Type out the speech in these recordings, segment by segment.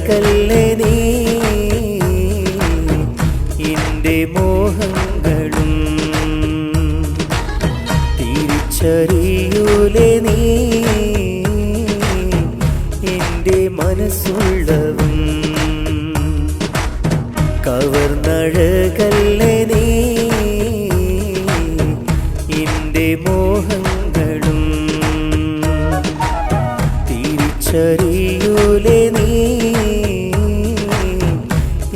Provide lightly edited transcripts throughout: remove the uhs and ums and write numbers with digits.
കവർന്നഴകല്ലേ നീ എൻ്റെ മോഹങ്ങളും തിരിച്ചറിയൂലേ നീ എൻ്റെ മനസ്സുള്ളവും കവർന്നഴകല്ലേ നീ എൻ്റെ മോഹങ്ങളും തിരിച്ചറിയൂലേ നീ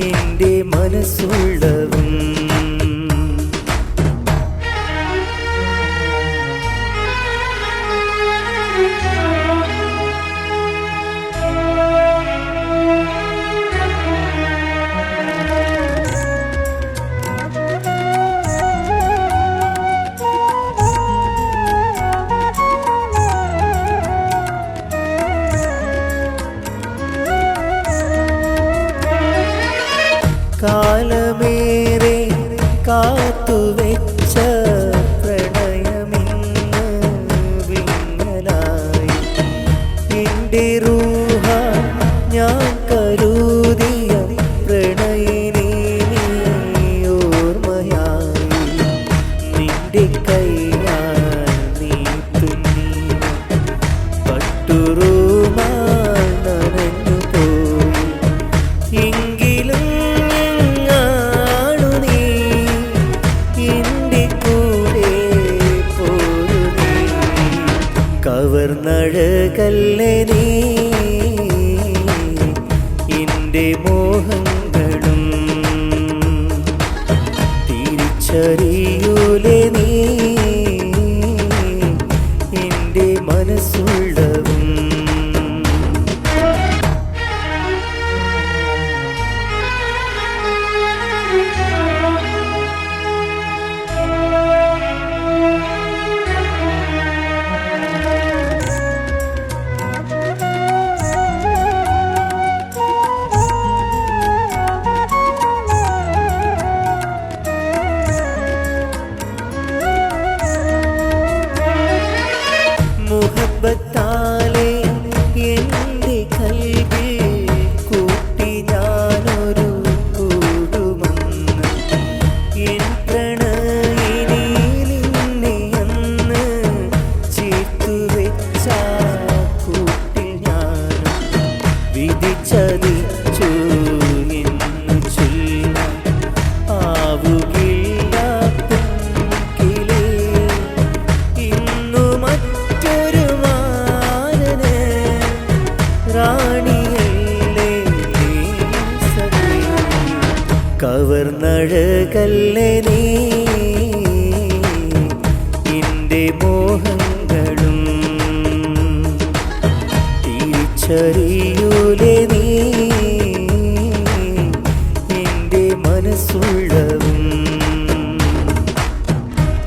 എൻ്റെ മനസ്സുള്ളവും കാലമേറെ കാത്തുവെച്ച പ്രണയമിന്ന് വിങ്ങലായി എൻ്റെ റൂഹ ഞാൻ കരുതിയ പ്രണയിനി നീ ഓർമ്മയായി നിന്റെ കൈയാൽ നീ തുന്നിയ പട്ടുറുമാൽ നനഞ്ഞു പോയി എങ്കിലും കവർന്നഴകല്ലേ നീ എൻ്റെ മോഹങ്ങളും തിരിച്ചറിയൂലേ നീ എൻ്റെ മനസ്സുള്ളവും മുഹബ്ബത്താലെ എൻ്റെ കൽബിൽ കൂട്ടി ഞാനൊരു കൂടുമന്ന് എൻ പ്രണയിനി നിന്നെ അന്ന് ചേർത്തുവെച്ച കൂട്ടിൽ ഞാനും വിധിച്ചതിച്ചു എന്നു ചൊല്ലാൻ ആവുകില്ല പെൺകിളേ ഇന്നു റാണിയല്ലേ സഖി കവർന്നഴകല്ലേ നീ എൻ്റെ മോഹങ്ങളും തിരിച്ചറിയൂലേ നീ എൻ്റെ മനസ്സുള്ളവും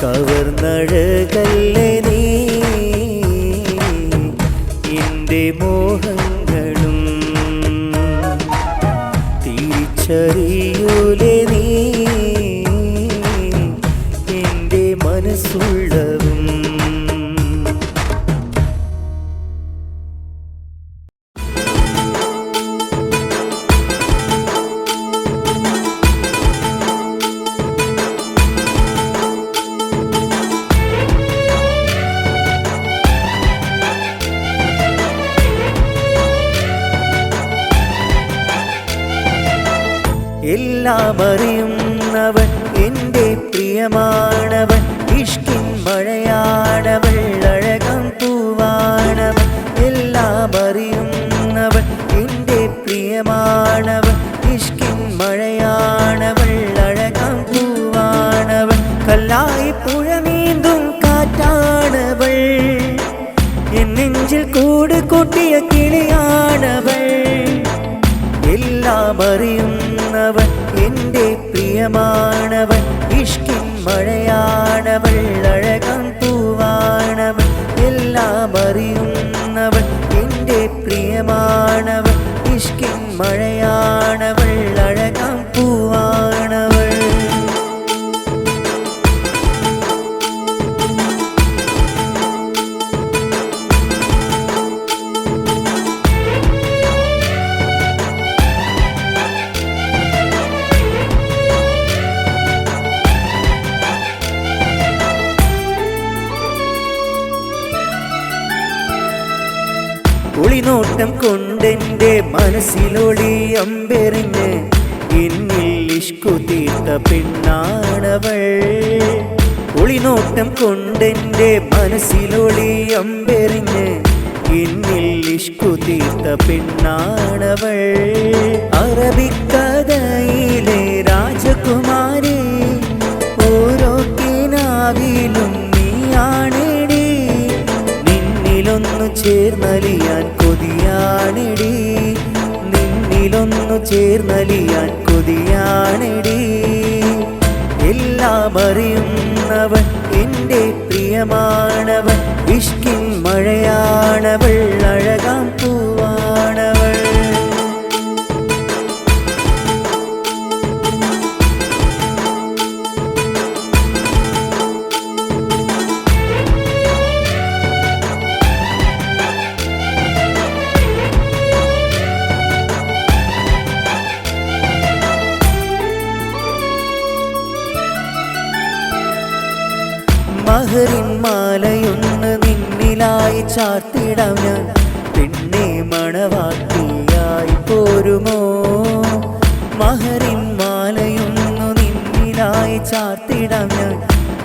കവർന്നഴകല്ലേ നീ എൻ്റെ മോഹങ്ങളും തിരിച്ചറിയൂലേ നീ എൻ്റെ മനസ്സുള്ളവും എല്ലാം അറിയുന്നവൻ എൻ്റെ പ്രിയമാണവൻ ഇഷ്കിൻ മഴയാണവൾ അഴകം പൂവാണവൻ എല്ലാം അറിയുന്നവൻ എൻ്റെ പ്രിയമാണവൻ ഇഷ്കിൻ മഴയാണവൾ അഴകം പൂവാണവൻ കല്ലായി പുഴ നീന്തും കാറ്റാണവൾ എൻ നെഞ്ചിൽ കൂട് കൂട്ടിയ കിളിയാണവൾ എല്ലാം അറിയുന്നവൻ എൻ്റെ പ്രിയമാണവൻ ഇഷ്കിൻ മഴയാണവൾ അഴകം പൂവാണവൻ എല്ലാം അറിയുന്നവൻ എൻ്റെ പ്രിയമാണവൻ ഇഷ്കിൻ മഴയാണവൾ അഴകം പൂവാണവൾ ഒളിനോട്ടം കൊണ്ടെൻ്റെ മനസ്സിലൊളി അമ്പെറിഞ്ഞ് എന്നിൽ ഇഷ്കു തീർത്ത പെണ്ണാണവൾ. ഒളിനോട്ടം കൊണ്ടെൻ്റെ മനസ്സിലൊളി അമ്പെറിഞ്ഞ് എന്നിൽ ഇഷ്കു തീർത്ത പെണ്ണാണവൾ. അറബിക്കഥയിലെ രാജകുമാരി, ഓരോ കിനാവിലും നീയാണെടി. നിന്നിലൊന്നു ചേർന്നലിയാൻ കൊതിയാണെടി, നിന്നിലൊന്നു ചേർന്നലിയാൻ കൊതിയാണെടി. എല്ലാം അറിയുന്നവൻ എൻ്റെ പ്രിയമാണവൻ, ഇഷ്കിൻ മഴയാണവൾ, അഴകാം പൂവാണവൾ. മഹറിൻ മാലയൊന്ന് നിന്നിലായി ചാർത്തിടാം ഞാൻ, പെണ്ണെ മണവാട്ടിയായി പോരുമോ? മഹറിൻ മാലയൊന്നു നിന്നിലായി ചാർത്തിടാം ഞാൻ,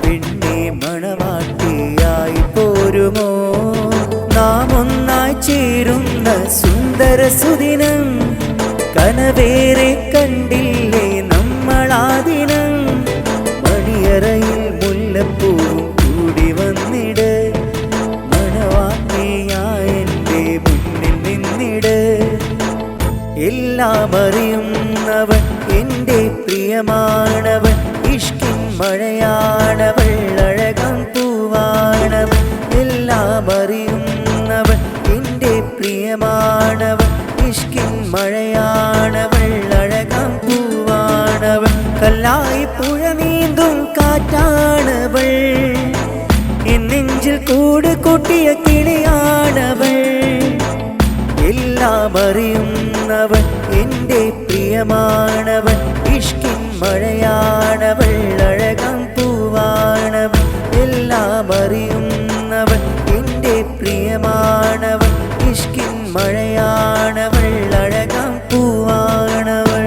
പെണ്ണെ മണവാട്ടിയായി പോരുമോ? നാം ഒന്നായി ചേരുന്ന സുന്ദര സുദിനം, കനവേറെ കണ്ടില്ലേ നമ്മളാദിനം. മണിയറയിൽ മുല്ലപ്പൂവും കൂടി വന്നിട്, മണവാട്ടിയായ എൻ്റെ മുന്നിൽ നിന്നിട്. എല്ലാം അറിയുന്നവൻ എൻ്റെ പ്രിയമാണവൻ, ഇഷ്കിൻ മഴയാണവൾ, അഴകാം പൂവാണവൻ. എല്ലാം അറിയുന്നവൻ എൻ്റെ പ്രിയമാണവൻ, ഇഷ്കിൻ മഴയാണവൾ, അഴകാം പൂവാണവൻ. കല്ലായി പുഴ നീന്തും കാറ്റാണവൾ, എന്നെഞ്ചിൽ കൂട് കൂട്ടിയ കിളിയാണവൾ. എല്ലാം അറിയുന്നവൻ എൻ്റെ പ്രിയമാണവൻ, ഇഷ്കിൻ മഴയാണവൾ, അഴകാം പൂവാണവൻ. എല്ലാം അറിയുന്നവൻ എൻ്റെ പ്രിയമാണവൻ, ഇഷ്കിൻ മഴയാണവൾ, അഴകാം പൂവാണവൾ.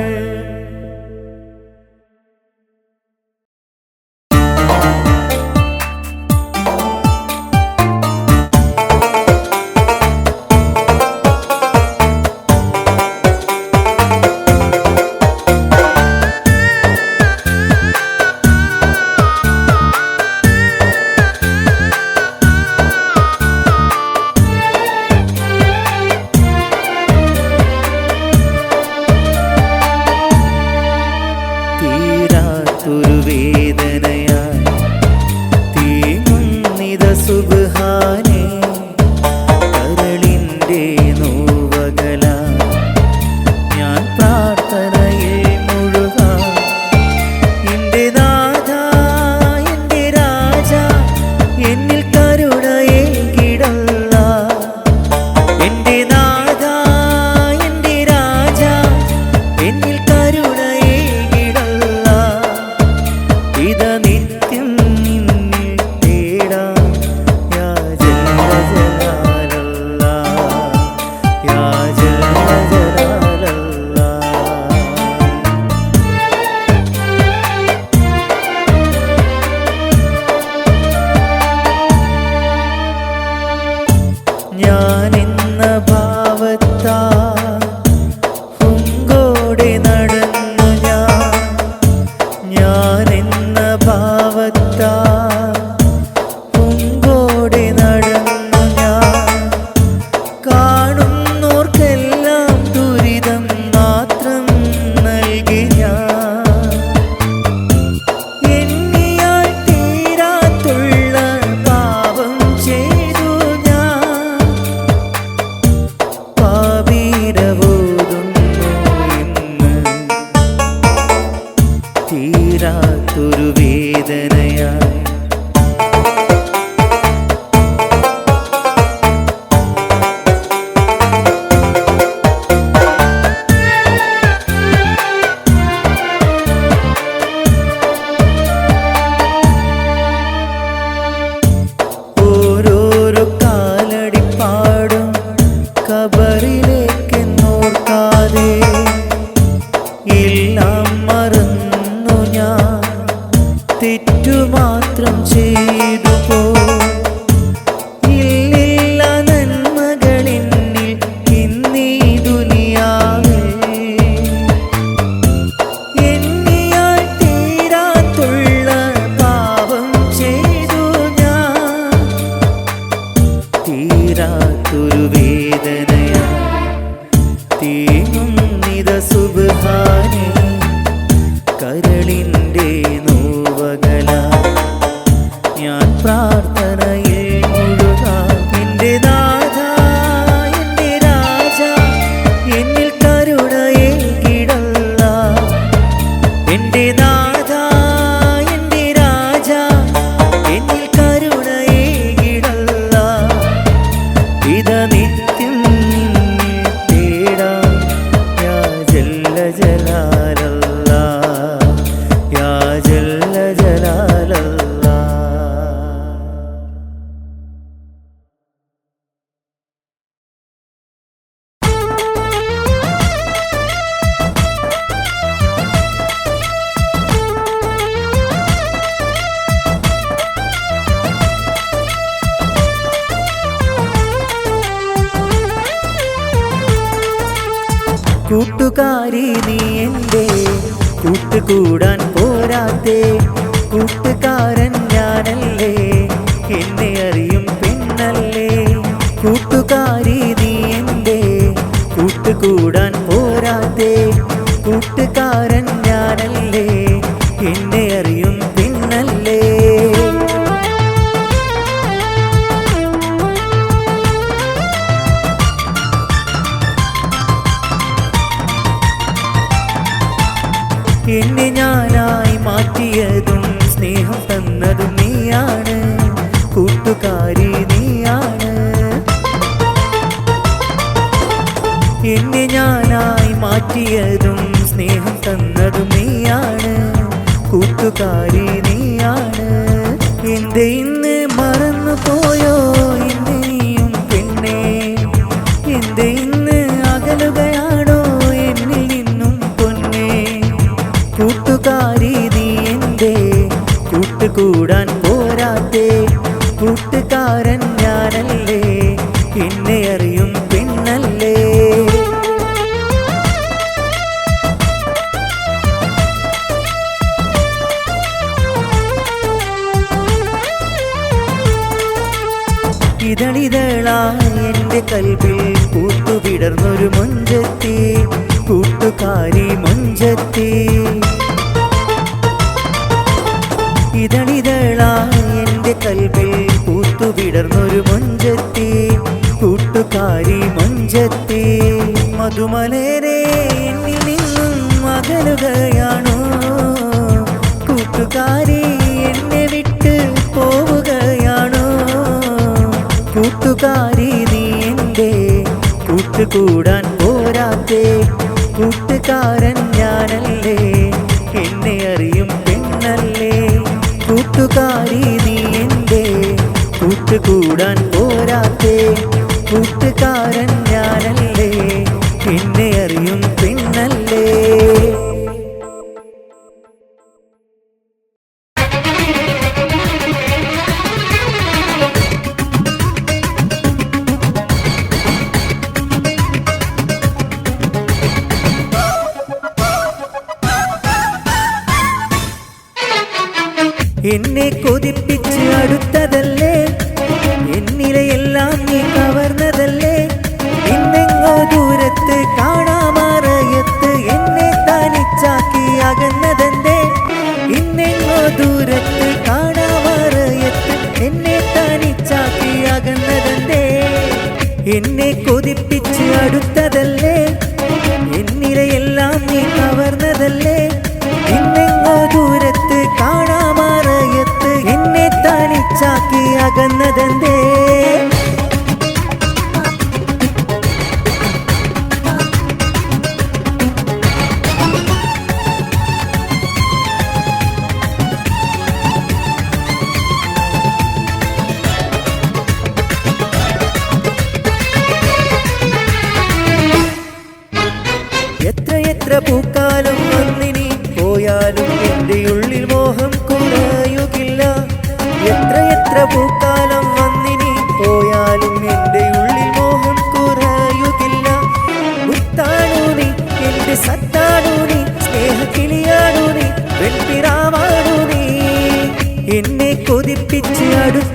खबर തെറ്റുമാത്രം ചെയ്തു പോ. ഇല്ലില്ല നന്മകളെന്നിൽ ഇന്നീ ദുനിയാവിൽ. എണ്ണിയാൽ തീരാത്തുള്ള പാപം ചെയ്തു ഞാൻ. തീരാത്തൊരു വേദനയാ തീങ്ങുന്നിത സുബ്ഹാനേ. കരളിൻ്റെ നോവകല ഞാൻ പ്രാർത്ഥനയിൽ മുഴുകാം. എൻ്റെ നാഥ എൻ്റെ രാജ എന്നിൽ കരുണയേകിടല്ല. എൻ്റെ നാഥ എൻ്റെ രാജ എന്നിൽ കരുണയേകിടല്ല. ഇതാ നിത്യം തേടാം യാ ജല്ല ജലാലല്ലാ, യാ ജല്ല ജലാലല്ലാ. കൂട്ടുകാരി നീ എൻ്റെ കൂട്ടുകൂടാൻ പോരാത്തേ. കൂട്ടുകാരൻ ഞാനല്ലേ, എന്നെ അറിയും പെണ്ണല്ലേ. കൂട്ടുകാരി നീ എൻ്റെ കൂട്ടുകൂടാൻ പോരാത്തേ. കൂട്ടുകാരൻ ഞാനല്ലേ, എന്നെ അറിയും പെണ്ണല്ലേ. എന്നെ ഞാനായി മാറ്റിയതും സ്നേഹം തന്നതും നീയാണ്. കൂട്ടുകാരി നീയാണ്. എന്നെ ഞാനായി മാറ്റിയതും സ്നേഹം തന്നതും നീയാണ്. കൂട്ടുകാരി നീയാണ്. എന്റെ ഇന്ന് മറന്നു പോയോ ഇന്നെയും പെണ്ണേ. എന്റെ ഇന്ന് അകലുകയാണോ എന്നിൽ നിന്നും പൊന്നേ. കൂട്ടുകാരി നീ എൻ്റെ കൂട്ടുകൂടാൻ പോരാത്തേ. കൂട്ടുകാരൻ ഞാനല്ലേ, എന്നെ അറിയും പെണ്ണല്ലേ. ഇതളിതളായി എൻ്റെ കൽവിൽ പൂത്തുവിടർന്നൊരു മൊഞ്ചത്തി. കൂട്ടുകാരി മൊഞ്ചത്തി. ഇതളിതളായി എൻ്റെ കൽവിൽ പൂത്തുവിടർന്നൊരു മൊഞ്ചത്തി. കൂട്ടുകാരി മൊഞ്ചത്തി. മധുമലരെ എന്നിൽ നിന്നും അകലുകയാണോ. കൂട്ടുകാരി എന്നെ വിട്ട് പോവുകയാണോ. കൂട്ടുകാരി നീ എൻ്റെ കൂട്ടുകൂടാൻ പോരാത്തേ. കൂട്ടുകാരൻ ഞാനല്ലേ, എന്നെ അറിയും പെണ്ണല്ലേ. കൂട്ടുകാരി നീ എൻ്റെ കൂട്ടുകൂടാൻ പോരാത്തേ. കൂട്ടുകാരൻ ഞാനല്ലേ, എന്നെ അറിയും പെണ്ണല്ലേ. എന്നെ കൊതിപ്പിച്ച് അടുത്തതല്ലേ, എന്നിലെയെല്ലാം നീ കവർന്നതല്ലേ. ഇന്നെങ്ങോ ദൂരത്ത് കാണാമറയത്ത് എന്നെ തനിച്ചാക്കി അകന്നതെന്തേ. ഇന്നെങ്ങോ ദൂരത്ത് കാണാമറയത്ത് എന്നെ തനിച്ചാക്കി അകന്നതെന്തേ. എന്നെ കൊതിപ്പിച്ച് അടുത്തതല്ലേ, എന്നിലെയെല്ലാം നീ കവർന്നതല്ലേ. ഇന്നെങ്ങോ ദൂരത്ത് കാണാമറയത്ത് എന്നെ തനിച്ചാക്കി അകന്നതെന്തേ. എത്ര പൂക്കാലം വന്നിനി പോയാലും എൻ്റെ ഉള്ളിൽ മോഹം കുറ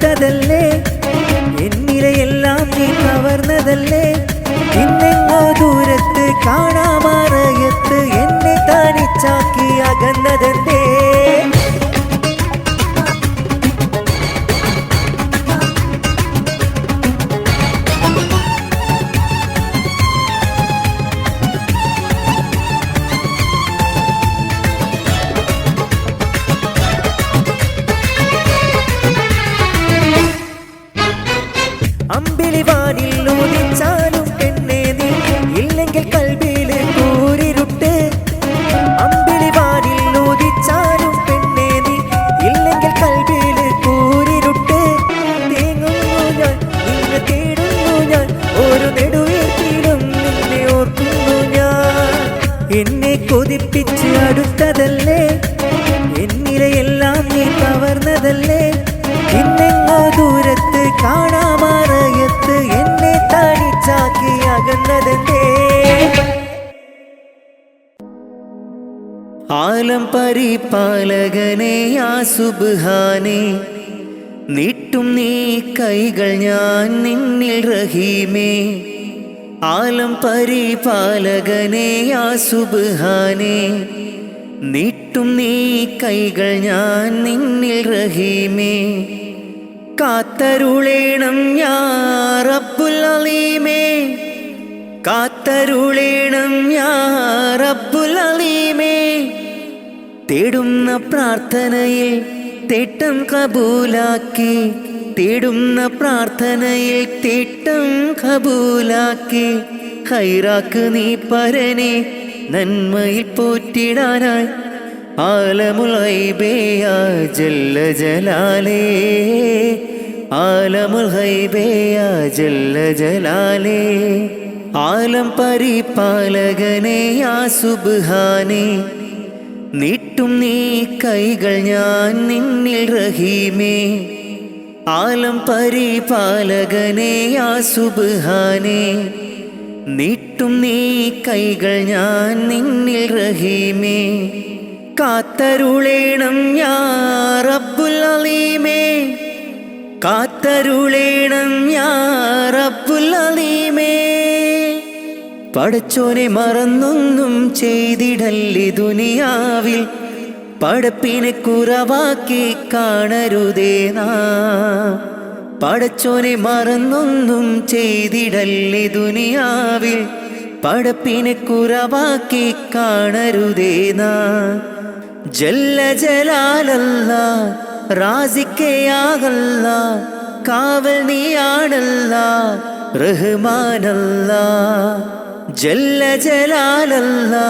അടുത്തതല്ലേ, എന്നിലെയെല്ലാം നീ കവർന്നതല്ലേ. ഇന്നെങ്ങോ ദൂരത്ത് കാണാമറയത്ത് എന്നെ തനിച്ചാക്കി അകന്നതെന്തേ? അമ്പിളിവാനിൽ ഊതിച്ചാലും പെണ്ണേ നീ ഇല്ലെങ്കിൽ കൽബില് കൂരിരുട്ട്. അമ്പിളിവാനിൽ ഊതിച്ചാലും പെണ്ണേ നീ ഇല്ലെങ്കിൽ കൽബില് കൂരിരുട്ട്. തേങ്ങുന്നു ഞാൻ, നിന്നെ തേടുന്നു ഞാൻ, ഒരു നെടുവീട്ടിലും നിന്നെ ഓർക്കുന്നു ഞാൻ. എന്നെ കൊതിപ്പിച്ച് അടുത്തതല്ലേ, എന്നിലെയെല്ലാം നീ കവർന്നതല്ലേ. ഇന്നെങ്ങോ ദൂരത്ത് കാണാമറയത്ത് എന്നെ തനിച്ചാക്കി അകന്നതെന്തേ? ആലം പരിപാലകനെ യാ സുബ്ഹാനേ, നീട്ടും നീ കൈകൾ ഞാൻ നിന്നിൽ റഹീമേ. ആലം പരിപാലകനെ യാ സുബ്ഹാനേ, നീട്ടും നീ കൈകൾ ഞാൻ നിന്നിൽ റഹീമേ. കാത്തരുളേണം യാ റബ്ബുൽ അലീമേ, കാത്തരുളേണം യാ റബ്ബുൽ അലീമേ. തേടുന്ന പ്രാർത്ഥനയിൽ തേട്ടം കബൂലാക്കി, തേടുന്ന പ്രാർത്ഥനയിൽ തേട്ടം കബൂലാക്കി. ഖൈറാക്ക് നീ പരനെ നന്മയിൽ പോറ്റിടാനായി. ആലമുൽ ഗൈബേ യാ ജല്ല ജലാലേ, ആലമുൽ ഗൈബേ യാ ജല്ല ജലാലേ. ആലം പരിപാലകനെ യാ സുബ്ഹാനേ, നീട്ടും നീ കൈകൾ ഞാൻ നിന്നിൽ റഹീമേ. ആലം പരിപാലകനെ യാ സുബ്ഹാനേ, നീട്ടും നീ കൈകൾ ഞാൻ നിന്നിൽ റഹീമേ. കാത്തരുളേണം യാ റബ്ബുൽ അലീമേ, കാത്തരുളേണം യാ റബ്ബുൽ അലീമേ. പടച്ചോനെ മറന്നൊന്നും ചെയ്തിടല്ലേ ദുനിയാവിൽ, പടപ്പിനെ കുറവാക്കി കാണരുതേ നാം. പടച്ചോനെ മറന്നൊന്നും ചെയ്തിടല്ലേ ദുനിയാവിൽ, പടപ്പിനെ കുറവാക്കി കാണരുതേ നാം. ജല്ല ജലാലല്ലാ റാസിക്കയാകല്ലാ, കാവൽ നീയാണല്ലാ റഹ്മാനല്ലാ. ജല്ല ജലാലല്ലാ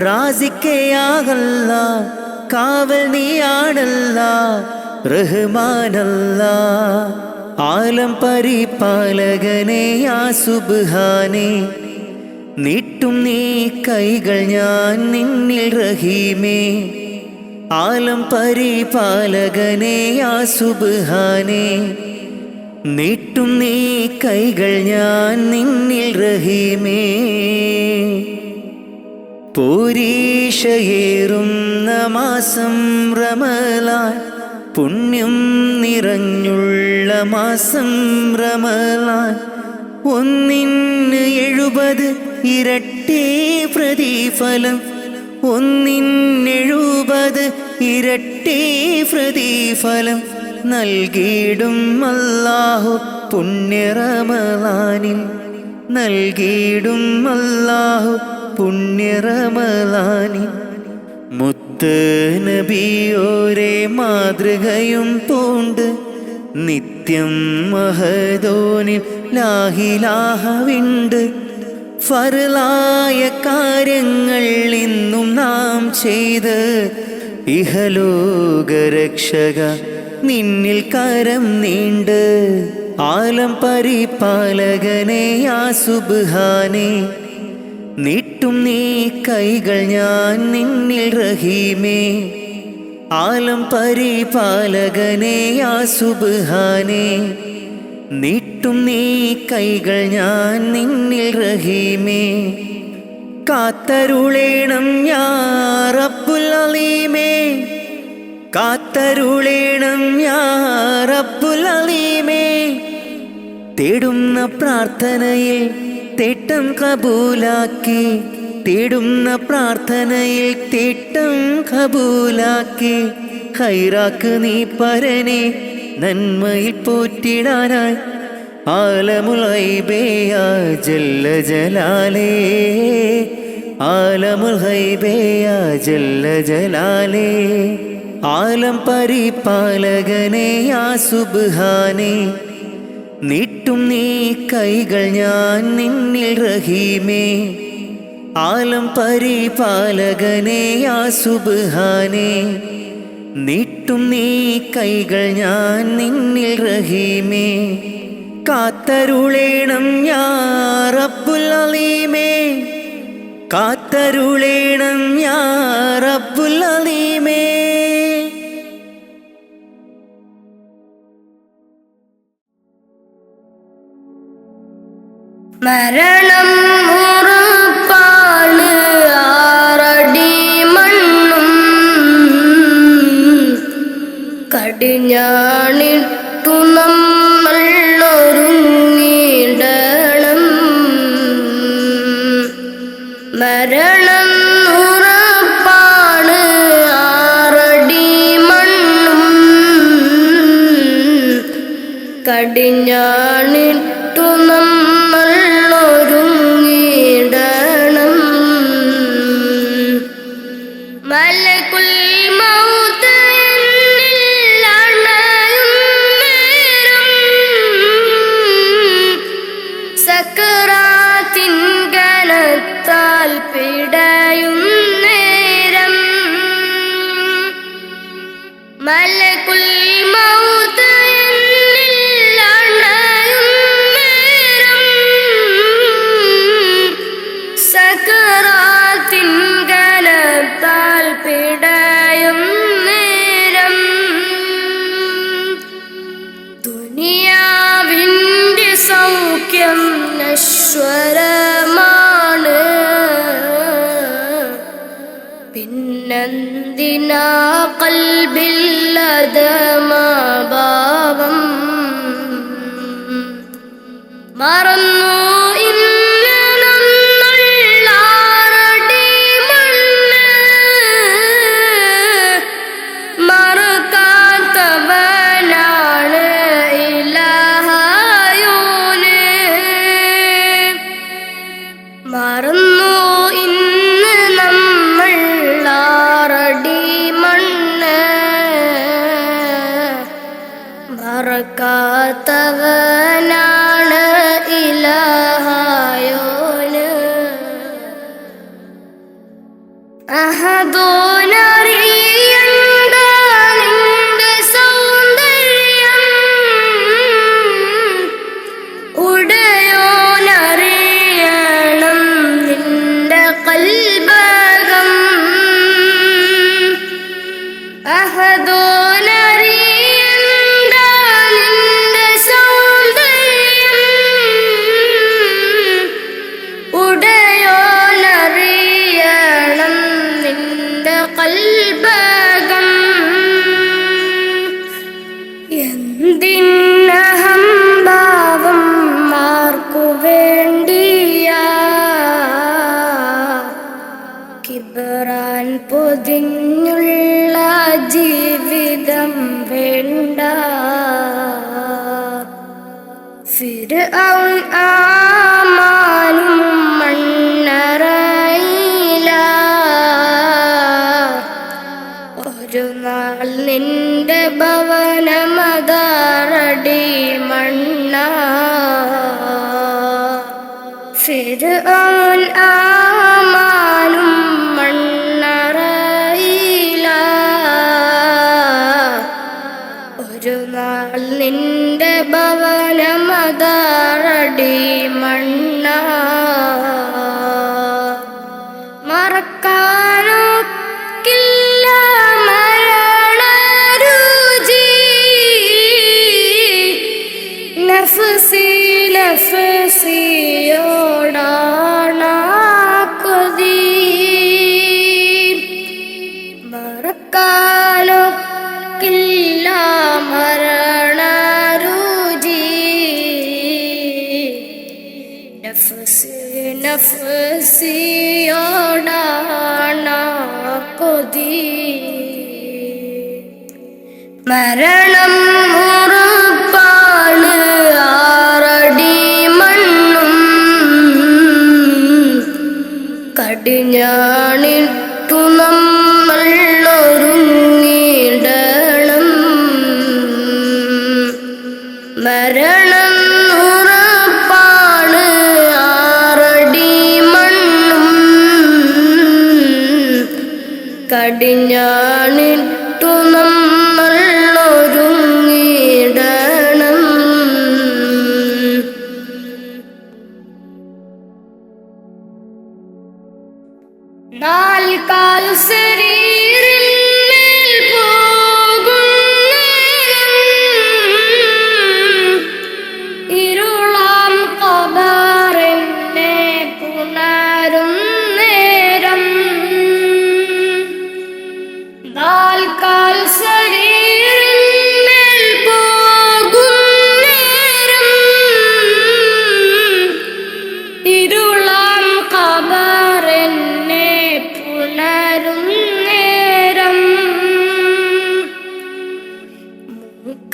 റാസിക്കയാകല്ലാ, കാവൽ നീയാണല്ലാ റഹ്മാനല്ലാ. ആലം പരിപാലകനെ യാ സുബ്ഹാനേ, നീട്ടും നീ കൈകൾ ഞാൻ നിന്നിൽ റഹീമേ. ആലം പരിപാലകനെ യാ സുബ്ഹാനേ, നീട്ടും നീ കൈകൾ ഞാൻ നിന്നിൽ റഹീമേ. പോരീഷയേറുന്ന മാസം റമളാൻ, പുണ്യം നിറഞ്ഞുള്ള മാസം റമളാൻ. 170 ഇരട്ടി പ്രതിഫലം, 170 ഇരട്ടി പ്രതിഫലം നൽകിയിടും അല്ലാഹു പുണ്യ റമളാനിൽ, നൽകിയിടും അല്ലാഹു പുണ്യ റമളാനിൽ. മുത്ത് നബിയോരെ മാതൃകയും പൂണ്ട് നിത്യം മഹദോനിൽ ലാഹിലാഹവിണ്ട്. ഫർലായ കാര്യങ്ങൾ ഇന്നും നാം ചെയ്ത് ഇഹലോകരക്ഷക നിന്നിൽ കരം നീണ്ട്. ആലം പരിപാലകനെ യാ സുബ്ഹാനേ, നീട്ടും നീ കൈകൾ ഞാൻ നിന്നിൽ റഹീമേ. ആലം പരിപാലകനെ യാ സുബ്ഹാനേ, നീട്ടും നീ കൈകൾ ഞാൻ നിന്നിൽ റഹീമേ. കാത്തരുളേണം യാ റബ്ബുൽ അലീമേ, കാത്തരുളേണം യാ റബ്ബുൽ അലീമേ. തേടുന്ന പ്രാർത്ഥനയിൽ തേട്ടം കബൂലാക്കി, തേടുന്ന പ്രാർത്ഥനയിൽ തേട്ടം കബൂലാക്കി. ഖൈറാക്ക് നീ പരനെ നന്മയിൽ പോറ്റിടാനായി. ആലമുൽ ഗൈബേ യാ ജല്ല ജലാലേ, ആലമുൽ ഗൈബേ യാ ജല്ല ജലാലേ. ആലം പരിപാലകനെ യാ സുബ്ഹാനേ, നീട്ടും നീ കൈകൾ ഞാൻ നിന്നിൽ റഹീമേ. ആലം പരിപാലകനെ യാ സുബ്ഹാനേ, നീട്ടും നീ കൈകൾ ഞാൻ നിന്നിൽ റഹീമേ. കാത്തരുളേണം യാ റബ്ബുൽ അലീമേ, കാത്തരുളേണം യാ റബ്ബുൽ അലീമേ. മരണം ഉറപ്പാണ്, ആറടി മണ്ണും കടിഞ്ഞാണിട്ടു നമ്മൾ ഒരുങ്ങിടണം. മരണം ഉറപ്പാണ്, ആറടി മണ്ണും കടിഞ്ഞാണിട്ടു നമ്മൾ ഒരുങ്ങിടണം. മലക്കുൽ മൗത്ത് എന്നിൽ അണയും നേരം, സക്കറാത്തിൻ കനത്താൽ പിടയും നേരം. മലക്കുൽ മൗത്ത് എന്നിൽ അണയും നേരം, സക്കറാത്തിൻ കനത്താൽ പിടയും നേരം. ദുനിയാവിൻ്റെ സൗഖ്യം നശ്വരമാണ്, പിന്നെന്തിനാ ഖൽബില്ലദമാഭാവം. മറന്നു ഇന്ന് നമ്മൾ ആറടി മണ്ണ്, മറക്കാത്തവനാണ് ഇലാഹായോന്. മറന്നു ഇന്ന് നമ്മൾ ആറടി മണ്ണ്, മറക്കാത്തവനാണ് ഇലാഹായോന്. അഹദോനറിയണ്ട നിന്റെ സൗന്ദര്യം, ഉടയോനറിയണം നിന്റെ കൽബകം. അഹദോനറിയണ്ട നിന്റെ സൗന്ദര്യം, ഉടയോനറിയണം നിന്റെ കൽബകം. എന്തിനഹംഭാവം ആർക്കു വേണ്ടിയാ, കിബറാൻ പൊതിഞ്ഞുള്ള ജീവിതം വേണ്ട. ഫിർഔൻ ആമാനും മണ്ണറയില, ഒരു നാൾ നിന്റെ ഭവനമതാറടി മണ്ണ. ഫിർഔൻ ആമാനും മണ്ണറയില, ഒരു നാൾ നിന്റെ ഭവനമതാറടി മണ്ണ. മറക്കാനൊക്കില്ല മരണരുചി, നഫ്സി നഫ്സിയോടാണ് കൊതി. മറക്കാനൊക്കില്ല നഫ്സിയോടാണ് കൊതി. മരണം ഉറപ്പാണ്, ആറടി മണ്ണും കടിഞ്ഞാണിട്ടു നമ്മൾ ഒരുങ്ങിടണം. മരണം ഉറപ്പാണ്, ആറടി മണ്ണും കടിഞ്ഞാണിട്ടു നമ്മൾ ഒരുങ്ങിടണം. നാൽക്കാൽ ശരീരമേൽ പോകും നേരം, ഇരുളാം ഖബറിനെ പുണരും നേരം. നാൽക്കാൽ ശരീരമേൽ പോകും നേരം, ഇരുളാം ഖബറിനെ പുണരും നേരം.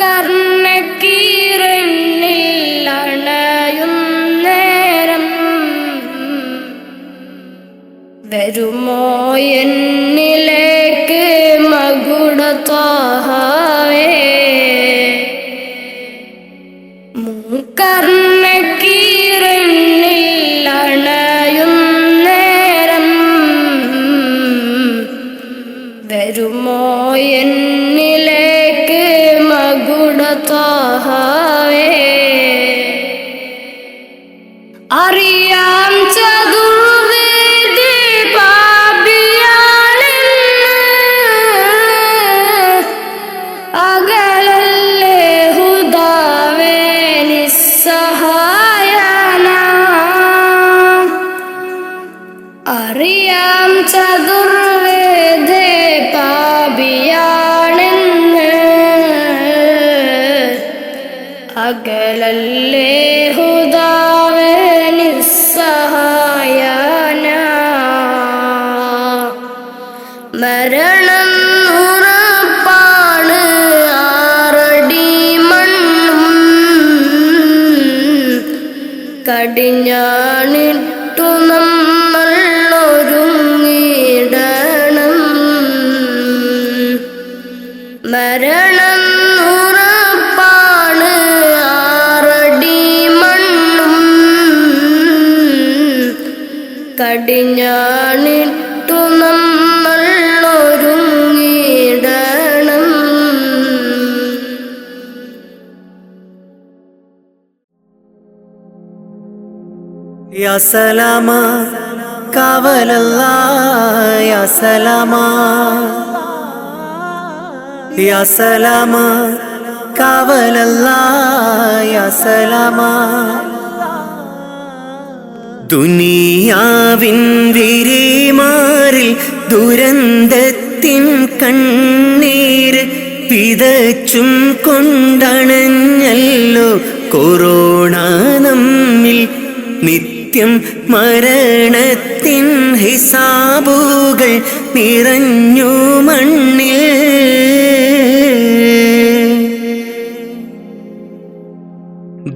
കർണക്കീറന്നിൽ അണയും നേരം, വരുമോ എന്നിലേക്ക് മകുട ത്വാഹാവേ. കർണക്കീറന്നിൽ അണയും നേരം, വരുമോ എന്നിലേക്ക് മകുട ത്വാഹാവേ. അറിയാം ചതുർവേദി പാപിയാണെന്ന്, അകലല്ലേ ഹുദാവേ നിസ്സഹായന. അറിയാം ചതുർവേദി പാപിയാണെന്ന്, അകലല്ലേ ഹുദാവേ നിസ്സഹായന. മരണം ഉറപ്പാണ്, ആറടി മണ്ണും കടിഞ്ഞാണിട്ടു നമ്മൾ ഒരുങ്ങിടണം. മരണം ഉറപ്പാണ്, ആറടി മണ്ണും കടിഞ്ഞാണിട്ടു നമ്മൾ ഒരുങ്ങിടണം. യാ സലാമ കാവലല്ലാ, യാ സലാമ, യാ സലാമ കാവലല്ലാ, യാ സലാമ. ദുനിയാവിൻ വിരിമാറിൽ ദുരന്തത്തിൻ കണ്ണീര് പിതച്ചും കൊണ്ടണഞ്ഞല്ലോ കൊറോണ നമ്മിൽ. നിത്യം മരണത്തിൻ ഹിസാബുകൾ നിറഞ്ഞു മണ്ണിൽ.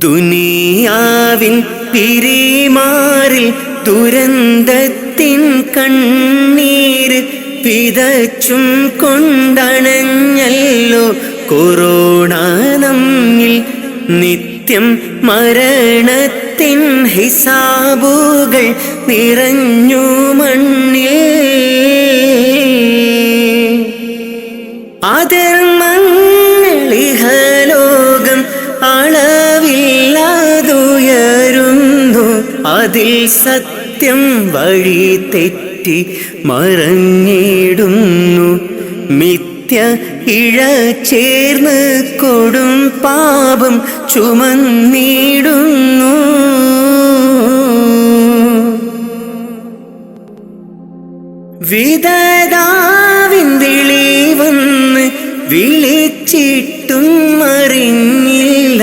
ദുനിയാവിൻ പിരിമാറിൽ ദുരന്തത്തിൻ കണ്ണീര് പിതച്ചും കൊണ്ടണഞ്ഞല്ലോ കൊറോണ നമ്മിൽ. നിത്യം മരണത്തിൻ ഹിസാബുകൾ നിറഞ്ഞു മണ്ണിൽ. അധർമ്മങ്ങളിഹലോകം അളവില്ലാതുയരുന്നു, അതിൽ സത്യം വഴി തെറ്റി മറഞ്ഞിടുന്നു. മിഥ്യ ഇഴ ചേർന്ന് കൊടും പാപം ചുമന്നിടുന്നു. വിധതാവിൻ വിളി വന്ന് വിളിച്ചിട്ടും അറിഞ്ഞില്ല,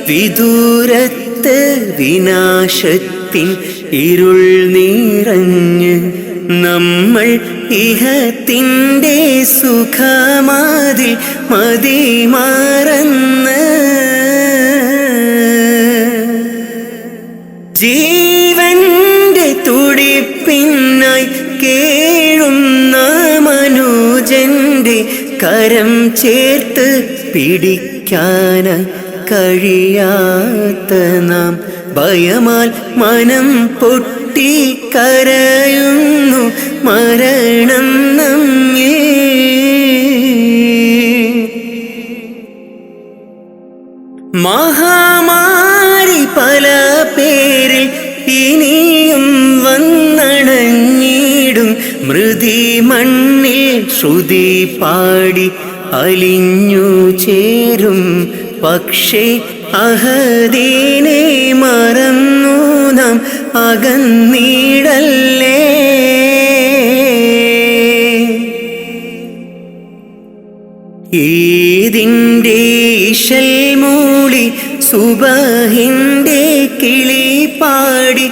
വിദൂരത്ത് വിനാശത്തിൻ ഇരുൾ നിറഞ്ഞ് നമ്മൾ ഇഹത്തിൻ്റെ സുഖമാതിൽ മതിമറന്ന് ജീവന്റെ തുടിപ്പിന്നായി കേഴുന്ന മനുജന്റെ കരം ചേർത്ത് പിടിക്കാനായി കഴിയാത്ത നാം ഭയമാൽ മനം പൊട്ടി കരയുന്നു മരണം നമ്മെ. മഹാമാരി പല പേരിൽ ഇനിയും വന്നണഞ്ഞിടും മൃതി മണ്ണിൽ ശ്രുതി പാടി അലിഞ്ഞു ചേരും. പക്ഷേ അഹദീനെ മറന്നു നാം അകന്നിടല്ലേ. ഈദിൻ്റെ ഇശൽ മൂളി സുബഹിൻ്റെ കിളി പാടി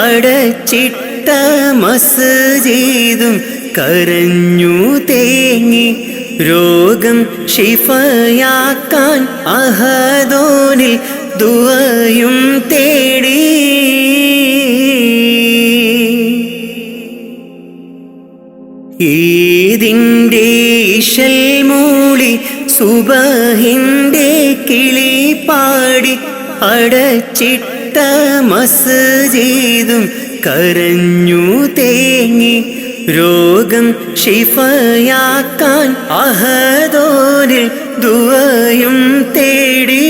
അടച്ചിട്ട മസ്ജിദും കരഞ്ഞു തേങ്ങി രോഗം ശിഫയാക്കാൻ അഹദോനിൽ ദുആയും തേടി. ഈദിൻ്റെ ഇശൽ മൂളി സുബഹിൻ്റെ കിളി പാടി അടച്ചിട്ട മസ്ജിദും കരഞ്ഞു തേങ്ങി രോഗം ശിഫയാക്കാൻ അഹദോനിൽ ദുആയും തേടി.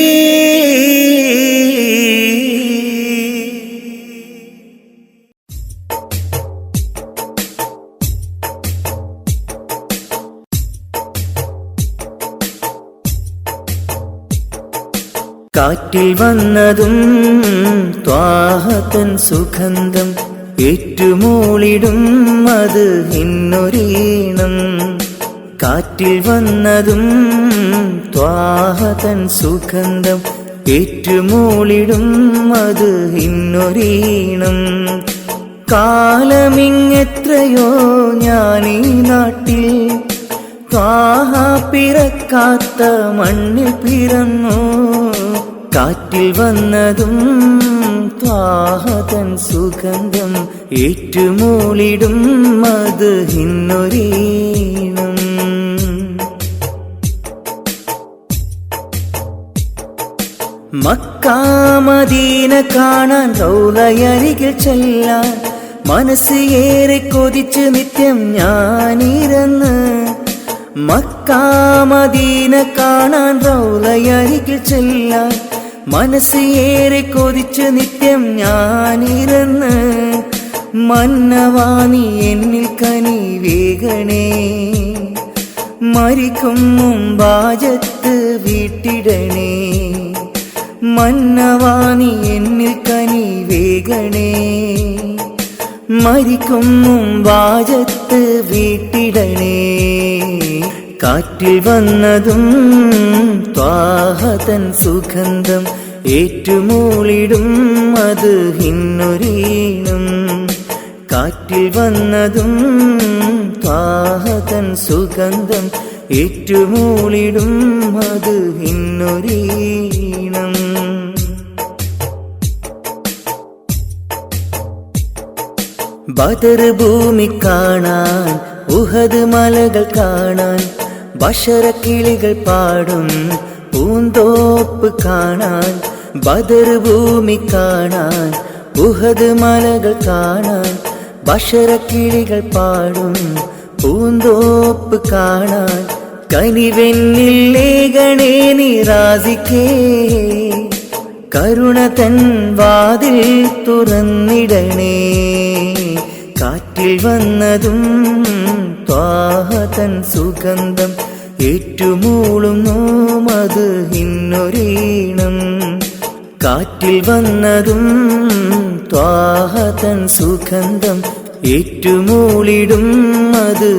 കാറ്റിൽ വന്നതും ത്വാഹതൻ സുഗന്ധം ഏറ്റുമൂളിടും അത് ഇന്നൊരീണം. കാറ്റിൽ വന്നതും ത്വാഹതൻ സുഗന്ധം ഏറ്റുമൂളിടും അത് ഇന്നൊരീണം. കാലമിങ്ങെത്രയോ ഞാനീ നാട്ടിൽ ത്വാഹ പിറക്കാത്ത മണ്ണിൽ പിറന്നു. കാറ്റിൽ വന്നതും ത്വാഹതൻ സുഗന്ധം ഏറ്റുമൂളിടും അത് ഇന്നൊരീണം. മക്ക മദീന കാണാൻ റൗളയരികിൽ ചെല്ലാൻ മനസ്സ് ഏറെ കൊതിച്ച് നിത്യം ഞാനിരന്ന്. മക്ക മദീന കാണാൻ റൗളയരികിൽ ചെല്ലാൻ മനസ്സ് ഏറെ കൊതിച്ച് നിത്യം ഞാനിരന്ന്. മന്നവാനി എന്നിൽ കനി വേഗണേ, മരിക്കും മുമ്പാജത്ത് വീട്ടിടണേ. മന്നവാനി എന്നിൽ കനി വേഗണേ, മരിക്കും മുമ്പാജത്ത് വീട്ടിടണേ. കാറ്റിൽ വന്നതും ത്വാഹതൻ സുഗന്ധം ഏറ്റുമൂളിടും അത് ഇന്നൊരീണം. കാറ്റിൽ വന്നതും ത്വാഹതൻ സുഗന്ധം ഏറ്റുമൂളിടും അത് ഇന്നൊരീണം. ബദർ ഭൂമി കാണാൻ ഉഹദ് മലകൾ കാണാൻ ബഷറക്കിളികൾ പാടും പൂന്തോപ്പ് കാണാൻ. ബദർ ഭൂമി കാണാൻ ഉഹദ് മലകൾ കാണാൻ ബഷറക്കിളികൾ പാടും പൂന്തോപ്പ് കാണാൻ. കനിവെന്നിൽ ലേഖണേ നിറാസിക്കേ, കരുണ തൻ വാതിൽ തുറന്നിടണേ. കാറ്റിൽ വന്നതും ത്വാഹതൻ സുഗന്ധം ഏറ്റുമൂളുന്നു അത് ഇന്നൊരീണം. കാറ്റിൽ വന്നതും ത്വാഹതൻ സുഗന്ധം ഏറ്റുമൂളിടും അത്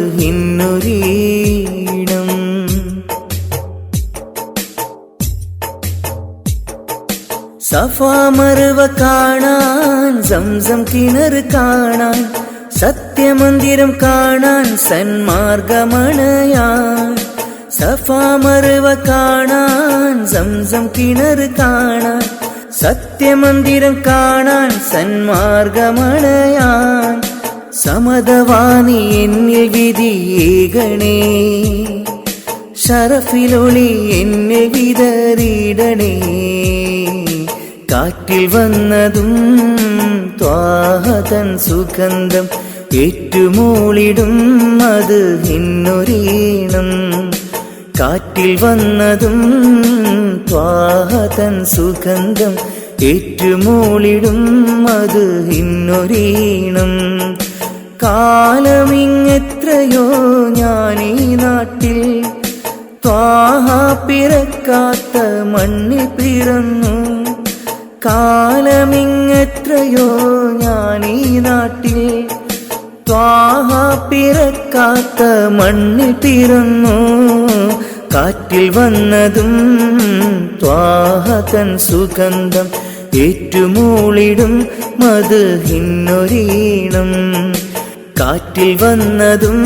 സഫാ മർവ കാണാൻ, സംസം കിണർ കാണാൻ, സത്യമന്ദിരം കാണാൻ, സന്മാർഗമണയാൻ. സഫാ മർവ കാണാൻ, സംസം കിണർ കാണാൻ, സത്യമന്ദിരം കാണാൻ, സന്മാർഗമണയാൻ. സമതവാനി എന്നിൽ വിധിയേകണേ, ഷറഫിലൊളി എന്നിൽ വിതറിയിടണേ. കാറ്റിൽ വന്നതും ത്വാഹതൻ സുഗന്ധം, ഏറ്റുമൂളിടും അത് ഇന്നൊരീണം. കാറ്റിൽ വന്നതും ത്വാഹതൻ സുഗന്ധം, ഏറ്റുമൂളിടും അത് ഇന്നൊരീണം. കാലമിങ്ങെത്രയോ ഞാനീ നാട്ടിൽ, ത്വാഹ പിറക്കാത്ത മണ്ണിൽ പിറന്നു. കാലമിങ്ങെത്രയോ ഞാനീ നാട്ടിൽ, ത്വാഹ പിറക്കാത്ത മണ്ണിൽ പിറന്നു. കാറ്റിൽ വന്നതും ത്വാഹതൻ സുഗന്ധം, ഏറ്റുമൂളിടും മദ്ഹിന്നൊരീണം. കാറ്റിൽ വന്നതും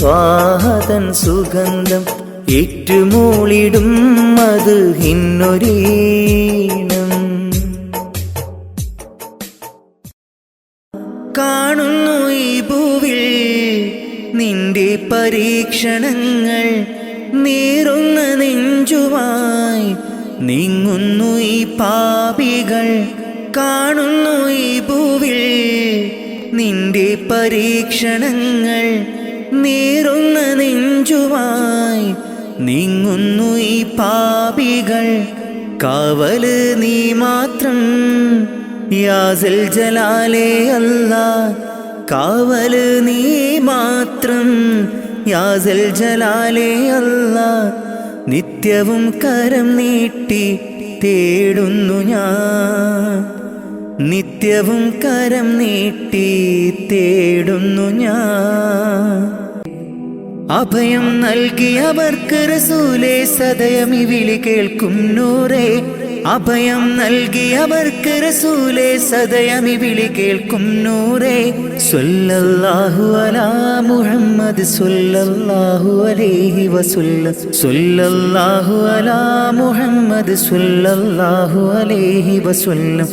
ത്വാഹതൻ സുഗന്ധം, ഏറ്റുമൂളിടും മദ്ഹിന്നൊരീണം. കാണുന്നു ഈ ഭൂവിൽ നിന്റെ പരീക്ഷണങ്ങൾ, നീറുന്ന നെഞ്ചുമായി നീങ്ങുന്നു ഈ പാപികൾ. കാണുന്നു ഈ ഭൂവിൽ നിന്റെ പരീക്ഷണങ്ങൾ, നീറുന്ന നെഞ്ചുമായി നീങ്ങുന്നു ഈ പാപികൾ. കാവല് നീ മാത്രം യാസൽ ജലാലേ അല്ലാ, കാവല് നീ മാത്രം യാസൽ ജലാലേ അല്ലാ. നിത്യവും കരം നീട്ടി തേടുന്നു ഞാൻ, നിത്യവും കരം നീട്ടി തേടുന്നു ഞാൻ. അഭയം നൽകിയവർക്ക് റസൂലേ സദയം ഈ വിളി കേൾക്കും നൂറേ. അഭയം നൽകിയവർക്ക് റസൂലേ സദയം ഈ വിളി കേൾക്കും നൂറേ. സ്വല്ലല്ലാഹു അലാ മുഹമ്മദ് സ്വല്ലല്ലാഹു അലൈഹി വസല്ലം, സ്വല്ലല്ലാഹു അലാ മുഹമ്മദ് സ്വല്ലല്ലാഹു അലൈഹി വസല്ലം.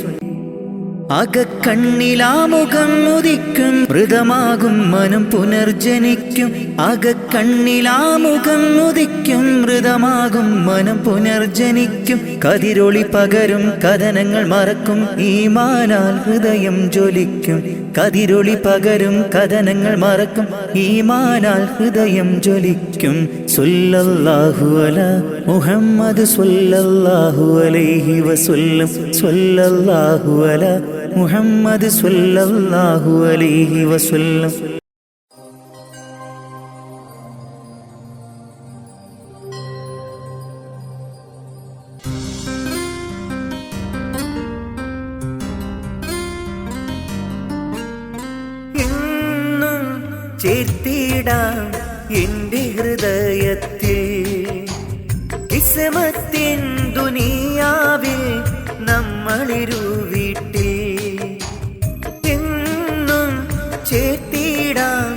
അകക്കണ്ണിലാമുഖം ഉദിക്കും, മൃതമാകും മനം പുനർജനിക്കും. അകക്കണ്ണിലാമുഖം ഉദിക്കും, മൃതമാകും മനം പുനർജനിക്കും. കതിരൊളി പകരും കഥനങ്ങൾ മറക്കും, ഈമാനാൽ ഹൃദയം ജ്വലിക്കും. കതിരൊളി പകരും കഥനങ്ങൾ മറക്കും, ഈമാനാൽ ഹൃദയം ജ്വലിക്കും. സ്വല്ലല്ലാഹു അലാ മുഹമ്മദ് സ്വല്ലല്ലാഹു അലൈഹി വസല്ലം, സ്വല്ലല്ലാഹു അലാ മുഹമ്മദ് സ്വല്ലല്ലാഹു അലൈഹി വസല്ലം. എന്നും ചേർത്തിടാം എൻ്റെ ഹൃദയത്തിൽ, കിസ്മത്തിൻ ദുനിയാവിൽ നമ്മളിരു വീട്ടിൽ. എന്നും ചേർത്തിടാം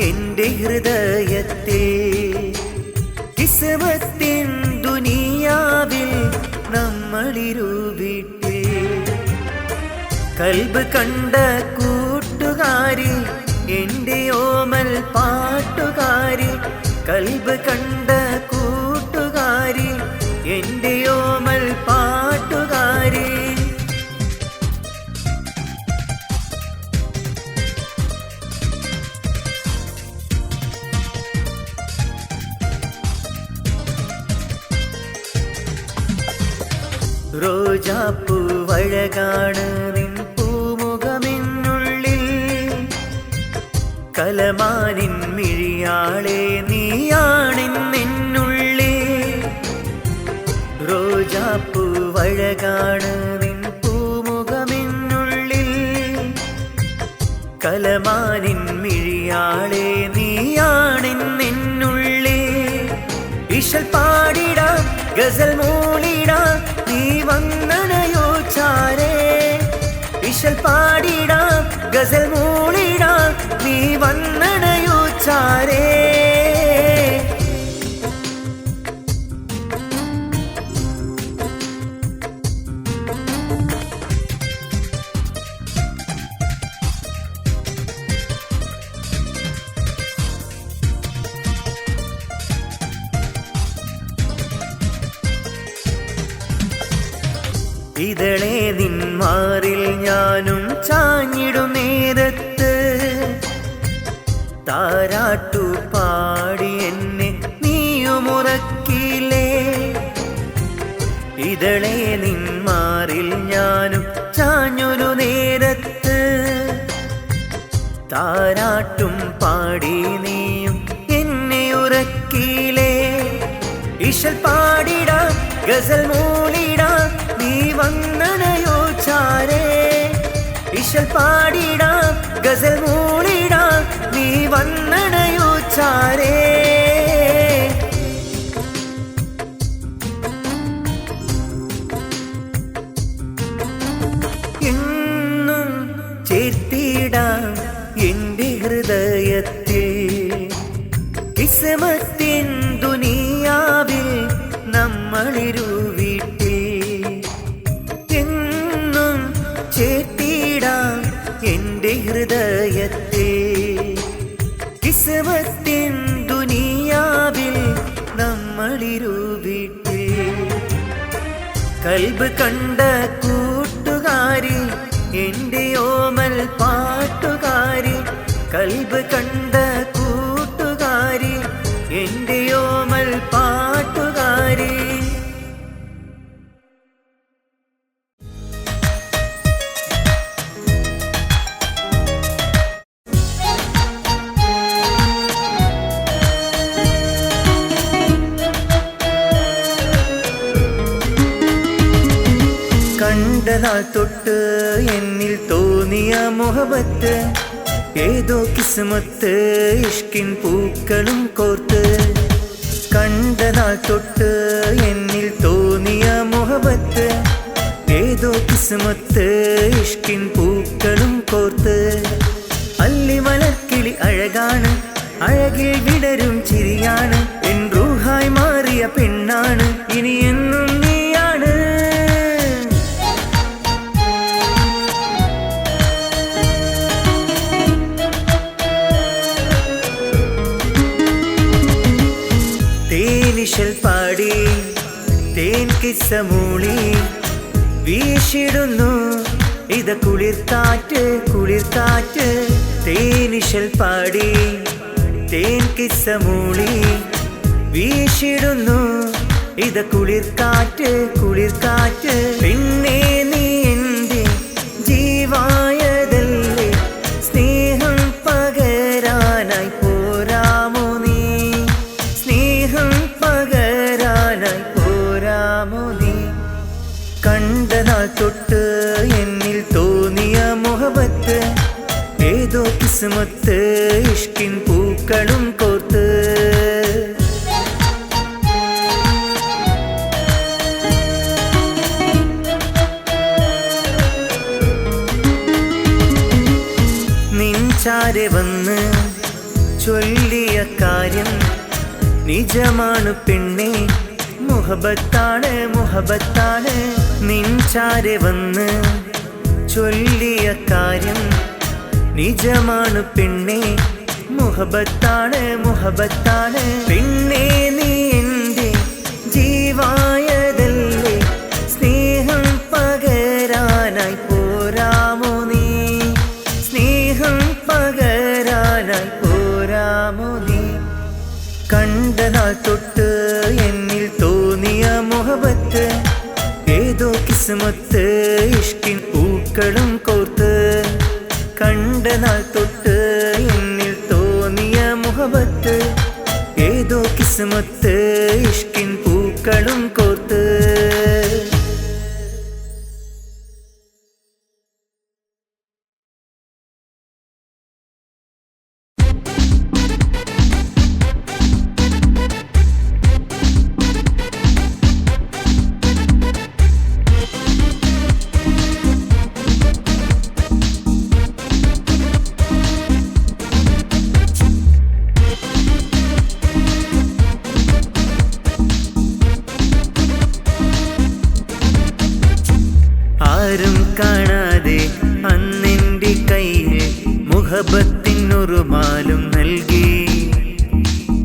എൻ്റെ ഹൃദയത്തിൽ, കിസ്മത്തിൻ ദുനിയാവിൽ നമ്മളിരു വീട്ടിൽ. കൽബ് കണ്ട കൂട്ടുകാരി എൻ്റെ ഓമൽ പാട്ടുകാരി, കൽബ് കണ്ട കൂട്ടുകാരി എൻ്റെ ഓമൽ പാട്ടുകാരി. റോജാപ്പൂവഴകാണ് നിൻ പൂമുഖമെന്നുള്ളിൽ, കലമാനിൻ മിഴിയാളെ നീയാണെന്നുള്ളിൽ. റോജാപ്പൂവഴകാണ് നിൻ പൂമുഖമെന്നുള്ളിൽ, കലമാനിൻ മിഴിയാളെ നീയാണെന്നുള്ളിൽ. ഇശൽ പാടിടാം ഗസൽ മൂളിടാം നീ വന്നണയോ ഇതളെ നിന്മാറിൽ ഞാനും ചാഞ്ഞിടും നേരത്ത് താരാട്ടു പാടി എന്നെ നീയുമുറക്കിലേ. ഇതളെ നിന്മാറിൽ ഞാനും ചാഞ്ഞൊരു നേരത്ത് താരാട്ടും പാടി നീയും എന്നെ ഉറക്കിലേ. ഇശൽ പാടിടാം ഗസൽ മൂളിടാം നീ വന്നണയോ ചാരേ. ഇശൽ പാടിടാം ഗസൽ മൂളിടാം നീ വന്നണയോ ചാരേ. എന്നും ചേർത്തിടാം എന്റെ ഹൃദയത്തിൽ കിസ്മത്തിൻ ദുനിയാവിൽ നമ്മളിരു വീട്ടിൽ. എന്നും ചേർത്തിടാം എന്റെ ഹൃദയത്തിൽ കിസ്മത്തിൻ ദുനിയാവിൽ നമ്മളിരു വീട്ടിൽ. കൽബ് കണ്ട കൂട്ടുകാരി എന്റെ ഓമൽ പാട്ടുകാരി. കൽബ് കണ്ട കൂട്ടുകാരി എന്റെ ഓമൽ പാട്ടുകാരി. കണ്ട നാൾ തൊട്ട് എന്നിൽ തോന്നിയ മുഹബത്ത് ഏതോ കിസ്മത്ത് ഇഷ്കിൻ പൂക്കളും കോർത്ത്. കണ്ട നാൾ തൊട്ട് എന്നിൽ തോന്നിയ മുഹബത്ത് ഏതോ കിസ്മത്ത് ഇഷ്കിൻ പൂക്കളും കോർത്ത്. അല്ലി മലർക്കിളി അഴകാണ് അഴകിൽ വിടരും ചിരിയാണ് എൻ റൂഹായി മാറിയ പെണ്ണാണ് ഇനി എന്നും നീയാണ്. തേനിശൽ പാടി തേൻ കിസ്സ മൂളി വീശിടുന്നു ഇത കുളിർക്കാറ്റ് കുളിർക്കാറ്റ്. തേനിശൽ പാടി തേൻ കിസ്സ മൂളി വീശിടുന്നു ഇത കുളിർക്കാറ്റ് കുളിർക്കാറ്റ്. പിന്നെ നീ എൻ്റെ ജീവായതല്ലേ സ്നേഹം പകരാനായി പോരാമോ നീ. സ്നേഹം പകരാനായി പോരാമോ നീ. കണ്ട നാൾ തൊട്ട് എന്നിൽ തോന്നിയ മുഹബത്ത് ഏതോ കിസ്മത്ത് ഇഷ്കിൻ പൂക്കളും കോർത്ത്. നിൻചാരെ വന്ന് ചൊല്ലിയ കാര്യം നിജമാണ് പെണ്ണേ മുഹബത്താണ് മുഹബത്താണ്. നിൻചാരെ വന്ന് ചൊല്ലിയ കാര്യം നിജമാണ് പെണ്ണേ മുഹബത്താണ് മുഹബത്താണ്. പെണ്ണേ നീ എൻ്റെ ജീവായതല്ലേ സ്നേഹം പകരാനായി പോരാമോ നീ. സ്നേഹം പകരാനായി പോരാമോ നീ. കണ്ട നാൾ തൊട്ട് എന്നിൽ തോന്നിയ മുഹബത്ത് ഏതോ കിസ്മത്ത് ഇഷ്കിൻ പൂക്കളും കോർത്ത്. കണ്ട നാൾ തൊട്ട് എന്നിൽ തോന്നിയ മുഹബത്ത് ഏതോ കിസ്മത്ത് ഇഷ്കിൻ പൂക്കളും കോർത്ത്. ആരും കാണാതെ അന്നെൻ്റെ കയ്യിൽ മുഹബത്തിനൊരുമാലും നൽകി.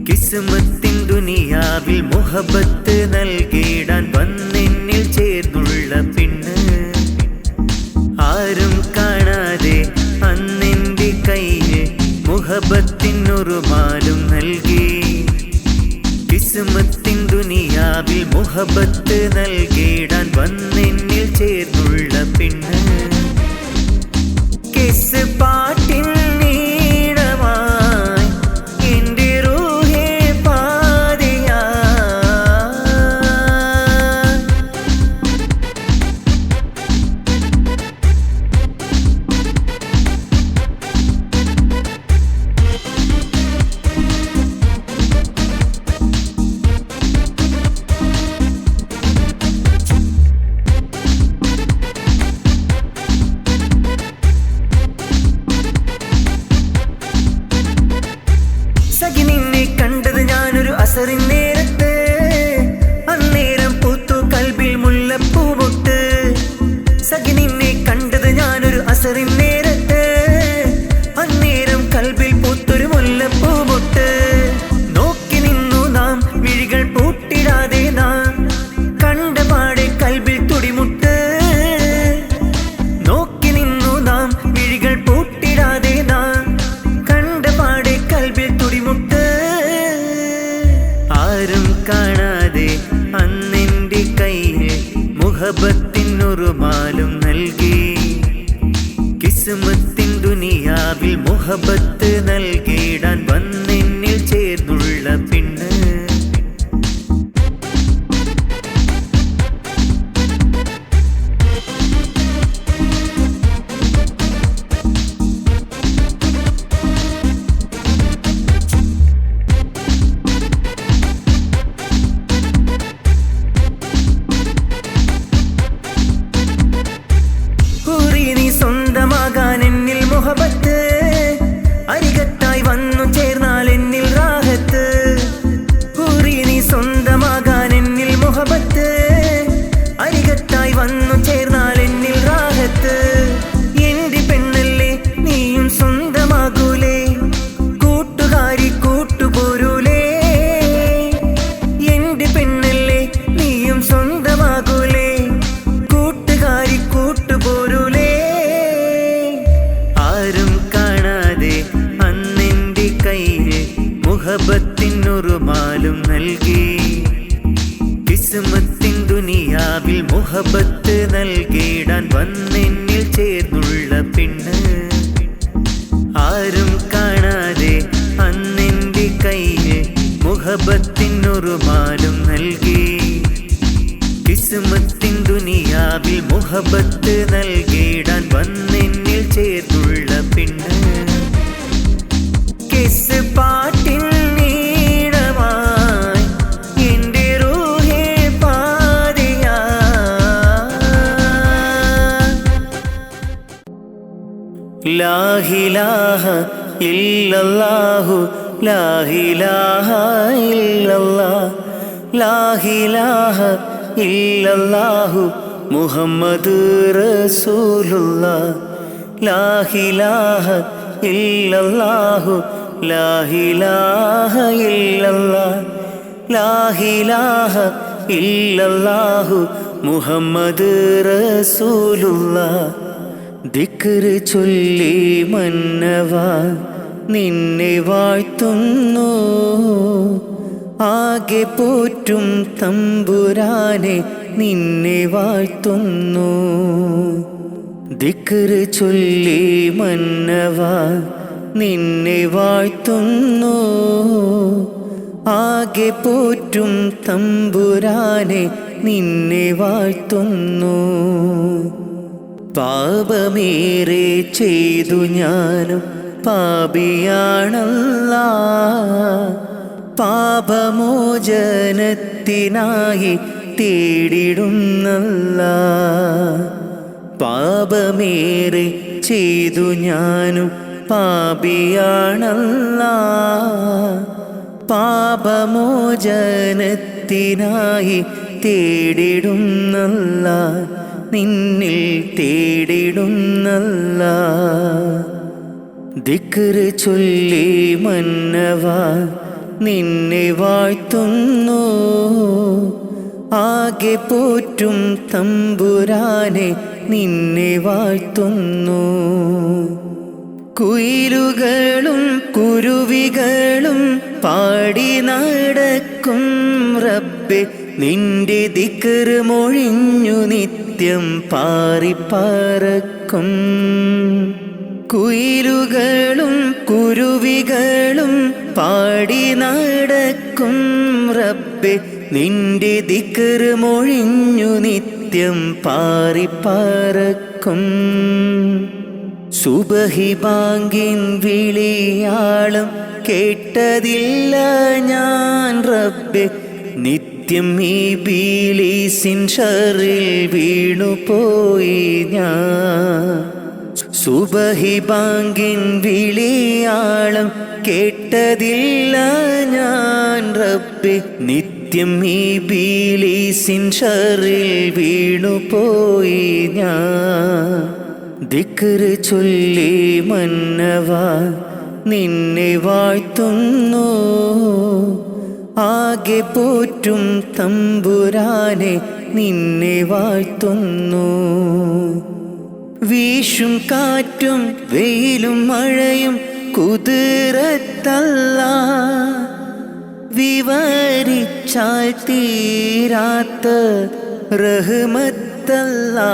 കിസ്മത്തിൻ ദുനിയാവിൽ മുഹബത്ത് നൽകിടാൻ വന്നെന്നിൽ ചേർന്നുള്ള പെണ്ണ്. മുഹബത്ത് നൽകിടാൻ വന്നെന്നിൽ ചേർന്നുള്ള പെണ്ണ് കിസ് പാട്ടിൻ നീളമായി എൻ്റെ റൂഹേ പാതിയാ സഖി നിന്നെ കണ്ടത് ഞാനൊരു അസറിൻ നേരത്ത് അന്നേരം പൂത്തു കൽബിൽ മുല്ലപ്പൂമൊട്ട് സഖി നിന്നെ കണ്ടത് ഞാനൊരു അസറിൻ നേരത്ത് അന്നേരം കൽബിൽ പൂത്തൊരു മുല്ലപ്പൂമൊട്ട് നോക്കി നിന്നു നാം മിഴികൾ പൂട്ടിടാതെ നാം കണ്ടപാടെ കൽബിൽ തുടിമുട്ട് നോക്കി നിന്നു നാം മിഴികൾ പൂട്ടിടാതെ നാം കണ്ടപാടെ കൽബിൽ തുടിമുട്ട് ആരും കാണാതെ അന്നെന്റെ കയ്യിൽ മുഹബത്തിനൊരുമാലും നൽകി കിസ്മത്തിൻ ദുനിയാവിൽ മുഹബത്ത് നൽകിടാൻ വന്നെന്നിൽ ചേർന്നുള്ള പെണ്ണ് സ്വന്തമാകാൻ എന്നിൽ മുഹബത്ത് അരികത്തായി വന്നു ചേർന്നാൽ എന്നിൽ റാഹത്ത് ഹൂറി നീ സ്വന്തമാകാൻ എന്നിൽ മുഹബത്ത് അരികത്തായി വന്നു ചേർന്നാൽ എന്നിൽ റാഹത്ത് എന്റെ പെണ്ണല്ലേ നീയും സ്വന്തമാകൂലേ കൂട്ടുകാരി കൂട്ടുപോരൂലേ എന്റെ പെണ്ണല്ലേ നീയും സ്വന്തമാകൂലേ കൂട്ടുകാരി കൂട്ടുപോരൂലേ ആരും കാണാതെ അന്നെന്റെ കയ്യിൽ മുഹബത്തിനൊരുമാലും നൽകി കിസ്മത്തിൻ ദുനിയാവിൽ മുഹബത്ത് നൽകിടാൻ വന്നെന്നിൽ ചേർന്നുള്ള പെണ്ണ് ആരും കാണാതെ അന്നെന്റെ കയ്യിൽ മുഹബത്തിനൊരുമാലും നൽകി കിസ്മത്തിൻ ദുനിയാവിൽ മുഹബത്ത് നൽകിടാൻ വന്നെന്നിൽ ചേർന്നുള്ള പെണ്ണ് കിസ് പാട്ടിൻ നീളമായി എൻ്റെ റൂഹേ പാതിയാ ലാ ഇലാഹ ഇല്ലല്ലാഹു ലാ ഇലാഹ ഇല്ലല്ലാഹ് ലാ ഇലാഹ ഇല്ലല്ലാഹു മുഹമ്മദ് റസൂലുള്ളാഹ് ലാ ഇലാഹ ഇല്ലല്ലാഹു ലാ ഇലാഹ ഇല്ലല്ലാഹ് ലാ ഇലാഹ ഇല്ലല്ലാഹു മുഹമ്മദ് റസൂലുള്ളാഹ് ദിക്റ് ചൊല്ലി മന്നവാ നിന്നെ വാഴ്ത്തുന്നു ആകെ പോറ്റും തമ്പുരാനെ നിന്നെ വാഴ്ത്തുന്നു ദിക്റ് ചൊല്ലി മന്നവാ നിന്നെ വാഴ്ത്തുന്നു ആകെ പോറ്റും തമ്പുരാനെ നിന്നെ വാഴ്ത്തുന്നു പാപമേറെ ചെയ്തു ഞാനും പാപിയാണല്ലാ പാപമോചനത്തിനായി തേടിടുന്നല്ലാ പാപമേറെ ചെയ്തു ഞാനും പാപിയാണല്ലാ പാപമോചനത്തിനായി തേടിടുന്നല്ലാ നിന്നിൽ തേടിടുന്നല്ലാ ദിക്റ് ചൊല്ലി മന്നവാ നിന്നെ വാഴ്ത്തുന്നു ആകെ പോറ്റും തമ്പുരാനെ നിന്നെ വാഴ്ത്തുന്നു കുയിലുകളും കുരുവികളും പാടി നടക്കും റബ്ബേ നിന്റെ ദിക്റ് മൊഴിഞ്ഞു നിത്യം പാറിപ്പറക്കും കുയിലുകളും കുരുവികളും പാടി നടക്കും റബ്ബേ നിന്റെ ദിക്റ് മൊഴിഞ്ഞു നിത്യം പാറിപ്പറക്കും സുബഹി ബാങ്കിൻ വിളിയാളം കേട്ടതില്ല ഞാൻ റബ്ബേ നിത്യം ഈ ബീലീസിൻ ഷറിൽ വീണുപോയി ഞാൻ സുബഹി ബാങ്കിൻ വിളിയാളം കേട്ടതില്ല ഞാൻ റബ്ബേ നിത്യം ഈ ബീലീസിൻ ഷറിൽ വീണുപോയി ഞാൻ ദിക്റ് ചൊല്ലി മന്നവാ നിന്നെ വാഴ്ത്തുന്നു ആകെ പോറ്റും തമ്പുരാനെ നിന്നെ വാഴ്ത്തുന്നു വീശും കാറ്റും വെയിലും മഴയും കുതിരത്തല്ലാ വിവരിച്ചാൽ തീരാത്ത റഹ്മത്തല്ലാ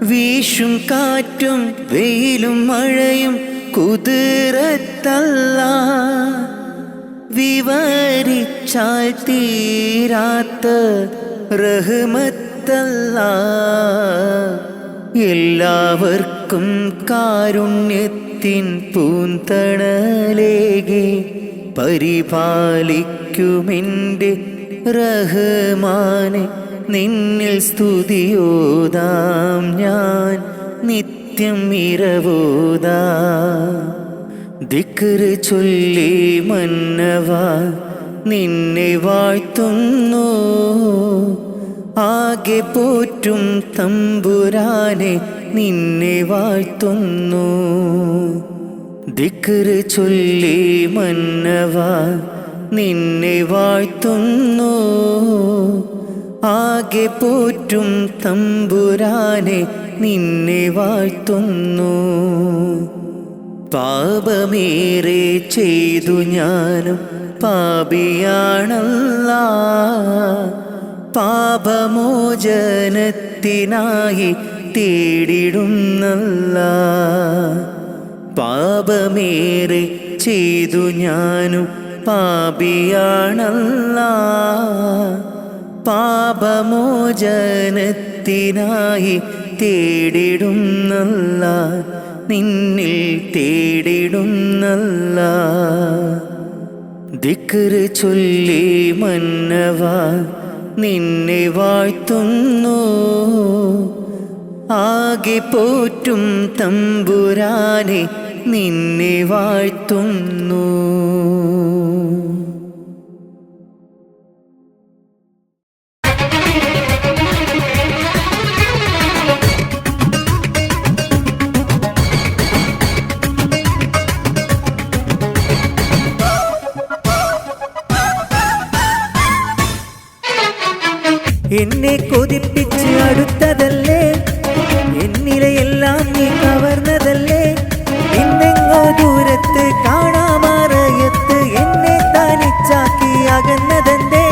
വീശും കാറ്റും വെയിലും മഴയും കുതിരത്തല്ലാ വിവരിച്ചാൽ തീരാത്ത റഹ്മത്തല്ലാ എല്ലാവർക്കും കാരുണ്യത്തിൻ പൂന്തണലേകെ പരിപാലിക്കുമെൻ്റെ റഹ്മാനെ നിന്നിൽ സ്തുതിയോതാം ഞാൻ നിത്യം ഇരവോതാം ദിക്റ് ചൊല്ലി മന്നവാ നിന്നെ വാഴ്ത്തുന്നു ആകെ പോറ്റും തമ്പുരാനെ നിന്നെ വാഴ്ത്തുന്നു ദിക്റ് ചൊല്ലി മന്നവാ നിന്നെ വാഴ്ത്തുന്നു ആകെ പോറ്റും തമ്പുരാനെ നിന്നെ വാഴ്ത്തുന്നു പാപമേറെ ചെയ്തു ഞാനും പാപിയാണല്ലാ പാപമോചനത്തിനായി തേടിടുന്നല്ലാ പാപമേറെ ചെയ്തു ഞാനും പാപിയാണല്ലാ പാപമോചനത്തിനായി തേടിടുന്നല്ലാ നിന്നിൽ തേടിടുന്നല്ലാ ദിക്റ് ചൊല്ലി മന്നവാ നിന്നെ വാഴ്ത്തുന്നു ആകെ പോറ്റും തമ്പുരാനെ നിന്നെ വാഴ്ത്തുന്നു എന്നെ കൊതിപ്പിച്ച് അടുത്തതല്ലേ എന്നിലെയെല്ലാം നീ കവർന്നതല്ലേ ഇന്നെങ്ങോ ദൂരത്ത് കാണാമറയത്ത് എന്നെ തനിച്ചാക്കി അകന്നതെന്തേ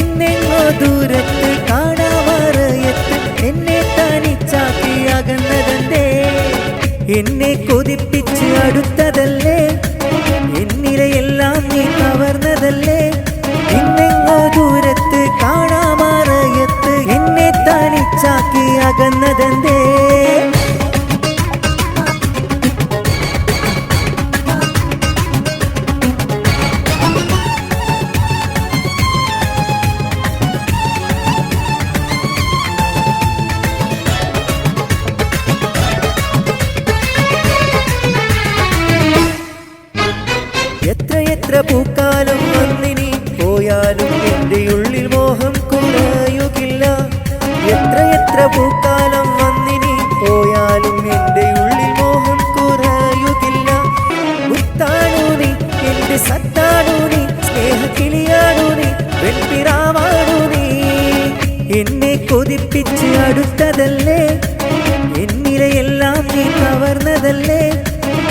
ഇന്നെങ്ങോ ദൂരത്ത് കാണാമറയത്ത് എന്നെ തനിച്ചാക്കി അകന്നതെന്തേ എന്നെ കൊതിപ്പിച്ച് അടുത്തതല്ലേ എന്നിലെയെല്ലാം നീ കവർന്നതല്ലേ ഇന്നെങ്ങോ ദൂരത്ത് കാണാമറയത്ത് എന്നെ തനിച്ചാക്കി അകന്നതെന്തേ എത്ര പൂക്കാലം വന്നിനി പോയാലും എൻ്റെ ഉള്ളിൽ മോഹം കുറയുകില്ല എത്ര പൂക്കാലം വന്നിനി പോയാലും എൻ്റെ ഉള്ളിൽ മോഹം കുറയുകില്ല മുത്താണു നീ എൻ്റെ സത്താണു നീ സ്നേഹക്കിളിയാണു നീ വെൺപിറാവാണു നീ എന്നെ കൊതിപ്പിച്ച് അടുത്തതല്ലേ എന്നിലെയെല്ലാം നീ കവർന്നതല്ലേ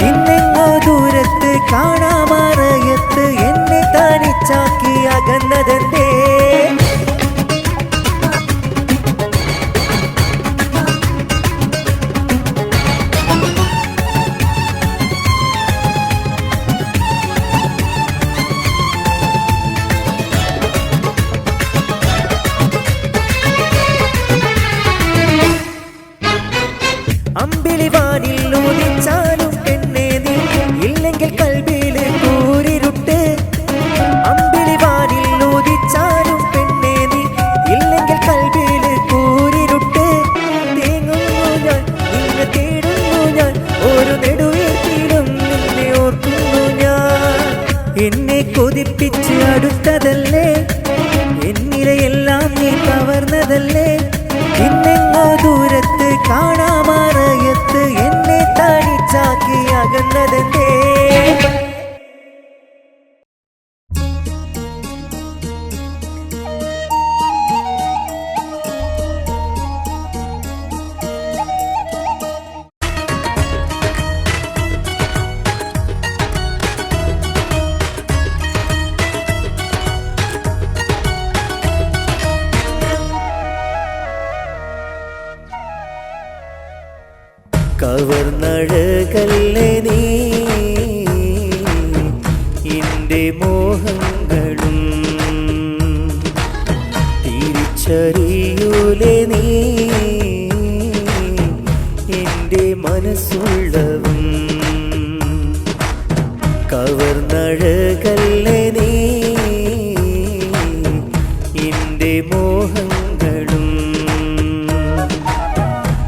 ഇന്നെങ്ങോ ദൂരത്ത് കാണാമറയത്ത് എന്നെ തനിച്ചാക്കി അകന്നതെന്തേ നീ കവർന്നതല്ലേ. ഇന്നെങ്ങോ ദൂരത്ത് കാണാമറയത്ത് എന്നെ തനിച്ചാക്കി അകന്നതെന്തേ. കവർന്നഴകല്ലേ നീ എൻ്റെ മോഹങ്ങളും തിരിച്ചറിയൂലേ നീ എൻ്റെ മനസ്സുള്ളവും. കവർന്നഴകല്ലേ നീ എൻ്റെ മോഹങ്ങളും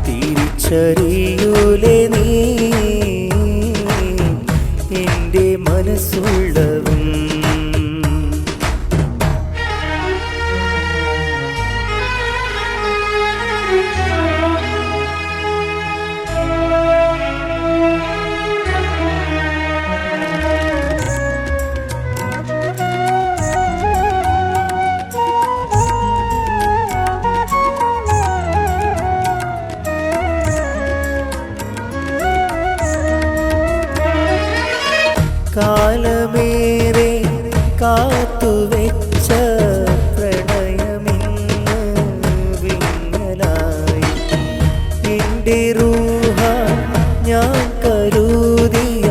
തിരിച്ചറിയൂലേ നീ എൻ്റെ മനസ്സുള്ളവും. കാലമേറെ കാത്തുവെച്ച പ്രണയമിന്ന് വിങ്ങലായി. എൻ്റെ റൂഹ ഞാൻ കരുതിയ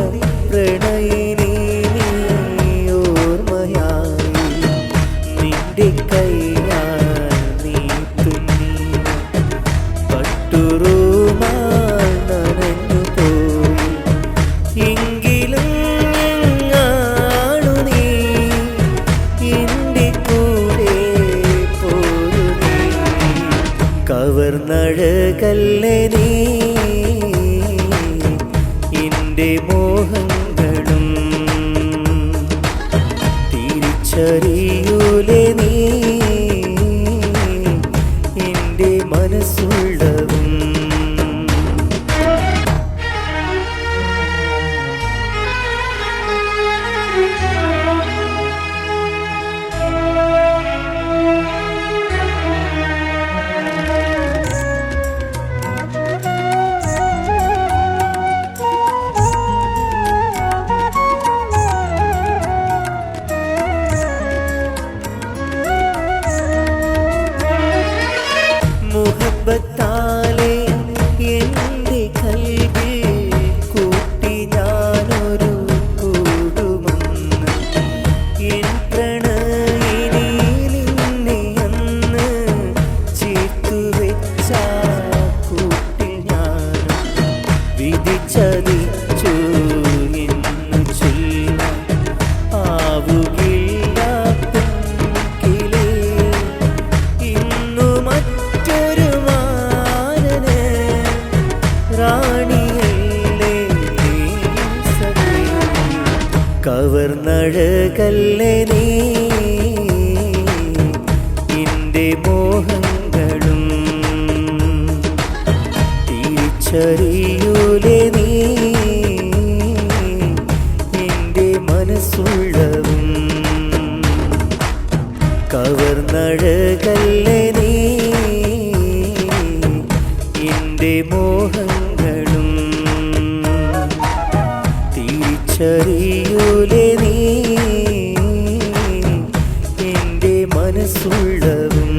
പ്രണയിനി ഓർമ്മയായി. നിന്റെ കൈയാൽ നീ തുന്നിയ പട്ടുറൂമാൽ നനഞ്ഞു പോയി. എങ്കിലും കവർന്നഴകല്ലേ നീ എൻ്റെ മോഹങ്ങളും തിരിച്ചറിയൂലേ നീ എൻ്റെ മനസ്സുള്ളവും. മുഹബത്താലെ എൻ്റെ കൽബിൽ കൂട്ടി ഞാനൊരു കൂടുമെന്ന്. എൻ പ്രണയിനി നിന്നെ അന്ന് ചേർത്തുവെച്ച കൂട്ടിൽ ഞാനും വിധിച്ചതിച്ചു എന്നു ചൊല്ലാൻ ആവുകില്ല പെൺകിളേ. ഇന്നു മറ്റൊരു മാനന് റാണിയല്ലേ സഖി. കവർന്നഴകല്ലേ നീ എൻ്റെ മോഹങ്ങളും തിരിച്ചറിയൂലേ നീ എൻ്റെ മനസ്സുള്ളവും. കവർന്നഴകല്ലേ നീ എൻ്റെ മോഹങ്ങളും തിരിച്ചറിയൂലേ നീ എൻ്റെ മനസ്സുള്ളവും.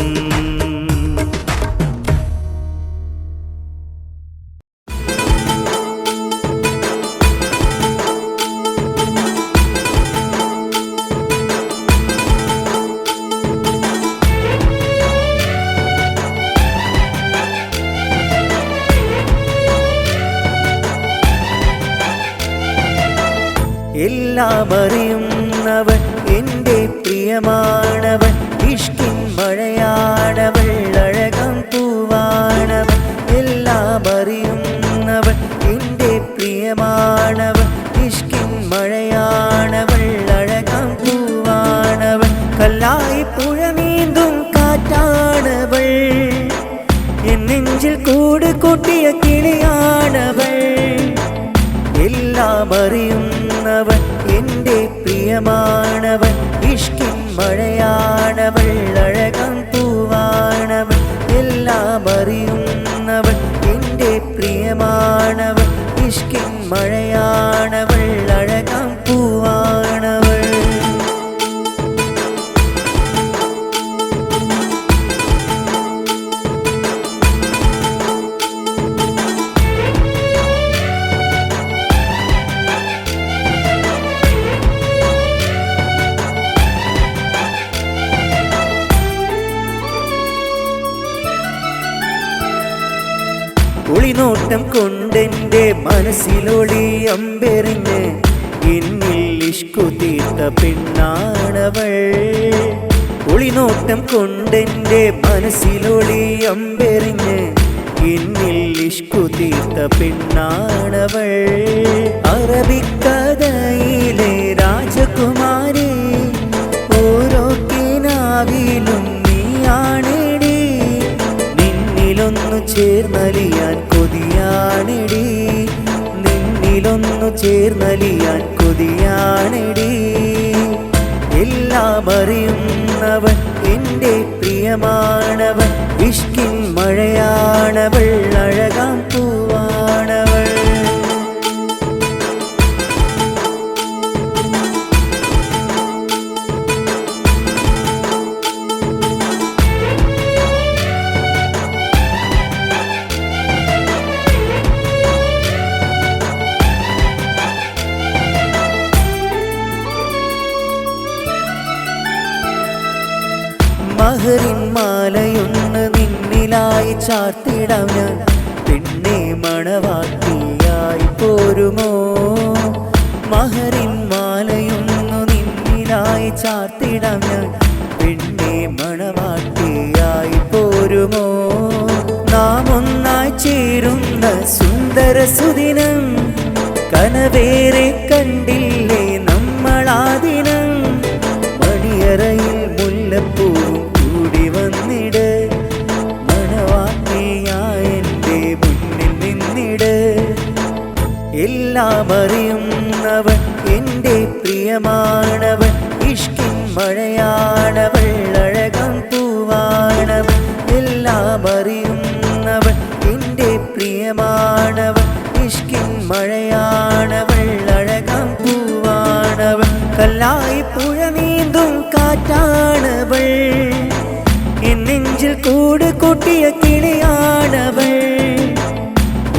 എല്ലാം അറിയുന്നവൻ എൻ്റെ പ്രിയമാണവൻ. ഇഷ്കിൻ മഴയാണവൾ അഴകം പൂവാണവൻ. എല്ലാം അറിയുന്നവൻ എൻ്റെ പ്രിയമാണവൻ. ഇഷ്കിൻ മഴയാണവൾ അഴകം പൂവാണവൻ. കല്ലായി പുഴ നീന്തും കാറ്റാണ് കിളിയാണവൾ, എൻ നെഞ്ചിൽ കൂട് കൂട്ടിയ കിളിയാണവൾ. എല്ലാം അറിയുന്നവൻ എൻ്റെ പ്രിയമാണവൻ, ഇഷ്കിൻ മഴയാണവൾ, അഴകം പൂവാണവൻ. എല്ലാം അറിയുന്നവൻ എൻ്റെ പ്രിയമാണവൻ, ഇഷ്കിൻ മഴയാണവൾ, അഴകം പൂവാണവൾ. ഒളിനോട്ടം കൊണ്ടെൻ്റെ മനസ്സിലൊളി അമ്പെറിഞ്ഞ് എന്നിൽ ഇഷ്കു തീർത്ത പെണ്ണാണവൾ. ഒളിനോട്ടം കൊണ്ടെൻ്റെ മനസ്സിലൊളി അമ്പെറിഞ്ഞ് എന്നിൽ ഇഷ്കു തീർത്ത പെണ്ണാണവൾ. അറബിക്കഥയിലെ രാജകുമാരി, ഓരോ കിനാവിലും നീയാണെടി. നിന്നിലൊന്നു ചേർന്നലിയാൻ കൊതിയാണെടി, നിന്നിലൊന്നു ചേർന്നലിയാൻ കൊതിയാണെടി. എല്ലാം അറിയുന്നവൻ എൻ്റെ പ്രിയമാണവൻ, ഇഷ്കിൻ മഴയാണവൾ, അഴകാം പൂവാണവൾ. മഹറിൻ മാലയൊന്ന് നിന്നിലായി ചാർത്തിടാം ഞാൻ, പെണ്ണെ മണവാട്ടിയായി പോരുമോ? മഹറിൻ മാലയൊന്നു നിന്നിലായി ചാർത്തിടാം ഞാൻ, പെണ്ണെ മണവാട്ടിയായി പോരുമോ? നാം ഒന്നായി ചേരുന്ന സുന്ദര സുദിനം, കനവേറെ കണ്ടില്ലേ നമ്മളാദിനം. മണിയറയിൽ മുല്ലപ്പൂവും കൂടി വന്നിട്, മണവാട്ടിയായെൻ്റെ മുന്നിൽ നിന്നിട്. എല്ലാം അറിയുന്നവൻ എൻ്റെ പ്രിയമാണവൻ, ഇഷ്കിൻ മഴയാണവൾ, അഴകം പൂവാണവൻ. എല്ലാം അറിയുന്നവൻ എൻ്റെ പ്രിയമാണവൻ, ഇഷ്കിൻ മഴയാണവൾ, അഴകം പൂവാണവൻ. കല്ലായി പുഴ നീന്തും കാറ്റാണവൾ, എൻ നെഞ്ചിൽ കൂട് കൂട്ടിയ കിളിയാണവൾ.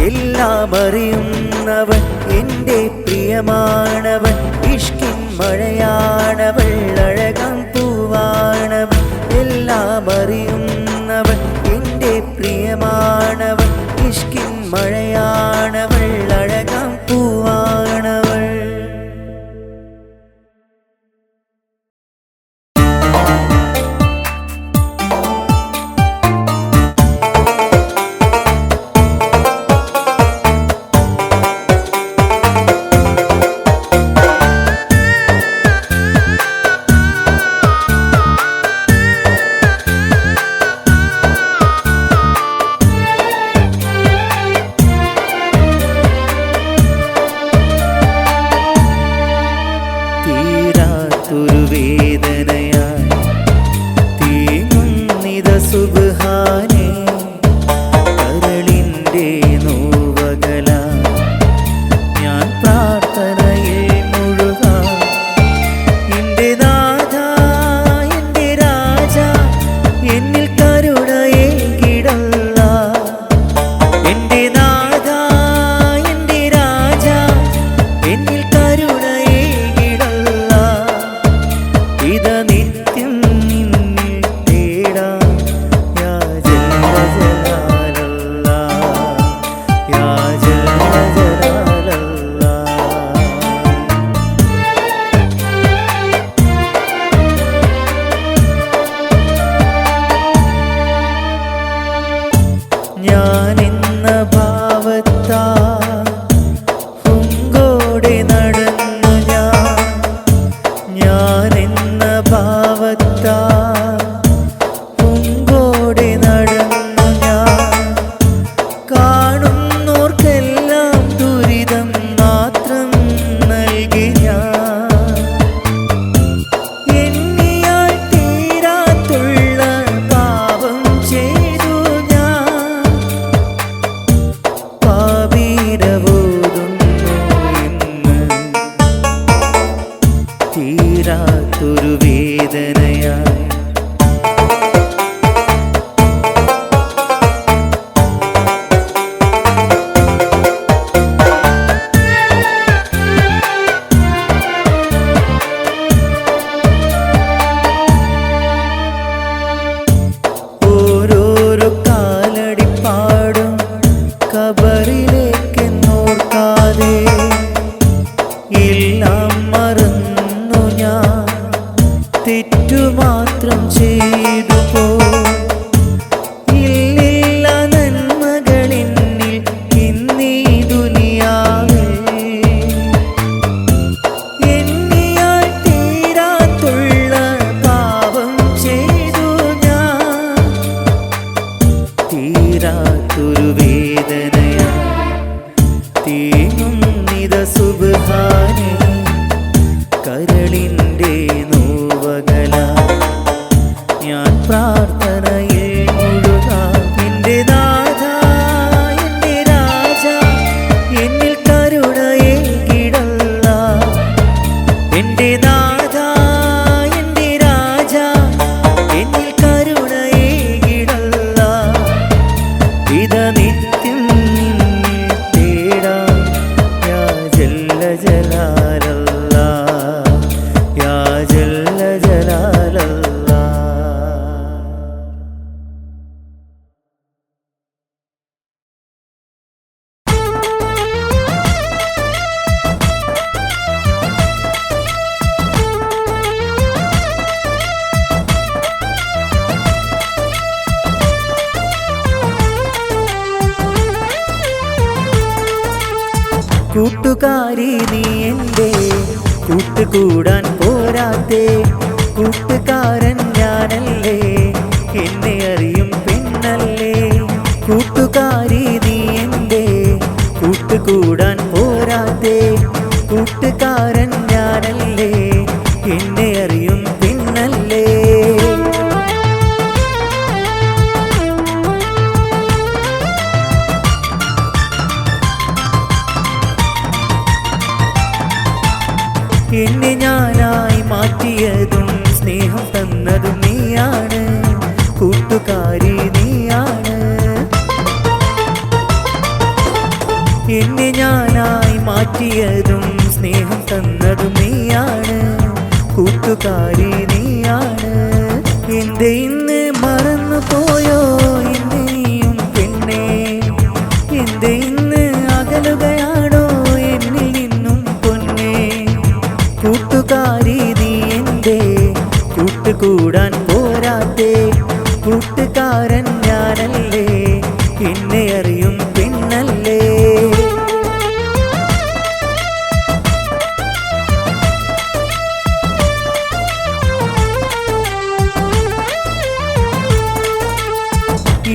എല്ലാം അറിയുന്നവൻ എൻ്റെ പ്രിയമാണവൻ, ഇഷ്കിൻ മഴയാണവൾ, അഴകം പൂവാണവൻ. എല്ലാം അറിയുന്നവൻ എൻ്റെ പ്രിയമാണവൻ, ഇഷ്കിൻ മഴയാണവൾ, അഴകം പൂവാണവൾ. നിത്യം നിന്നിൽ തേടാ യാചന തീരാത്തൊരു വേദനയാ തീങ്ങുന്നിത സുബ്ഹാനേ കരളിൻ്റെ നോവകല ഞാൻ പ്രാർത്ഥനയിൽ മുഴുകാം എൻ്റെ നാഥ എൻ്റെ രാജ എന്നിൽ കരുണയേകിടല്ല എൻ്റെ നാഥ എൻ്റെ രാജ എന്നിൽ കരുണയേകിടല്ല ഇതാ നിത്യം നിന്നിൽ തേടാം യാ ജല്ല ജലാലല്ലാ യാ ജല്ല ജലാലല്ലാ. കൂട്ടുകാരി നീ എൻ്റെ കൂട്ടുകൂടാൻ പോരാത്തേ കൂട്ടുകാരൻ ഞാനല്ലേ എന്നെ അറിയും പെണ്ണല്ലേ കൂട്ടുകാരി നീ എൻ്റെ കൂട്ടുകൂടാൻ പോരാത്തേ കൂട്ടുകാരൻ ഞാനല്ലേ എന്നെ അറിയും പെണ്ണല്ലേ എന്നെ ഞാനായി മാറ്റിയതും സ്നേഹം തന്നതും നീയാണ് കൂട്ടുകാരി നീയാണ് എന്നെ ഞാനായി മാറ്റിയതും സ്നേഹം തന്നതും നീയാണ് കൂട്ടുകാരി നീയാണ് എന്റെ ഇന്ന് മറന്നു പോയോ എന്നെ നീയും പെണ്ണേ എന്റെ ഇന്ന് അകലുകയാണോ എന്നിൽ നിന്നും പൊന്നേ കൂട്ടുകാരി നീ എൻ്റെ കൂട്ടുകൂടാൻ പോരാത്തേ കൂട്ടുകാരൻ ഞാനല്ലേ എന്നെ അറിയും പെണ്ണല്ലേ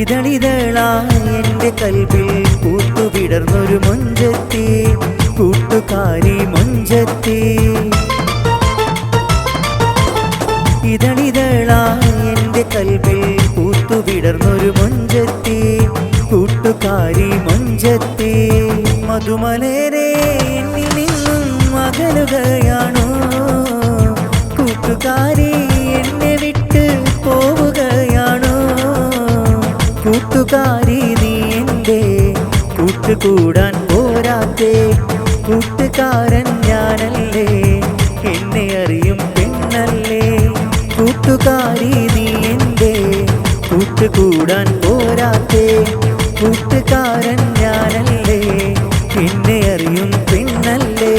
ഇതളിതളായി എൻ്റെ കൽവിൽ പൂത്തുവിടർന്നൊരു മൊഞ്ചത്തി കൂട്ടുകാരി മൊഞ്ചത്തി ഇതളിതളായി എൻ്റെ കൽവിൽ പൂത്തുവിടർന്നൊരു മൊഞ്ചത്തി കൂട്ടുകാരി മൊഞ്ചത്തി മധുമലരെ എന്നിൽ നിന്നും അകലുകയാണോ കൂട്ടുകാരി എന്നെ വിട്ട് പോവുകയാണോ കൂട്ടുകാരി നീ എൻ്റെ കൂട്ടുകൂടാൻ പോരാത്തേ കൂട്ടുകാരൻ ഞാനല്ലേ എന്നെ അറിയും പെണ്ണല്ലേ കൂട്ടുകാരി നീ എൻ്റെ കൂട്ടുകൂടാൻ പോരാത്തേ കൂട്ടുകാരൻ ഞാനല്ലേ എന്നെ അറിയും പെണ്ണല്ലേ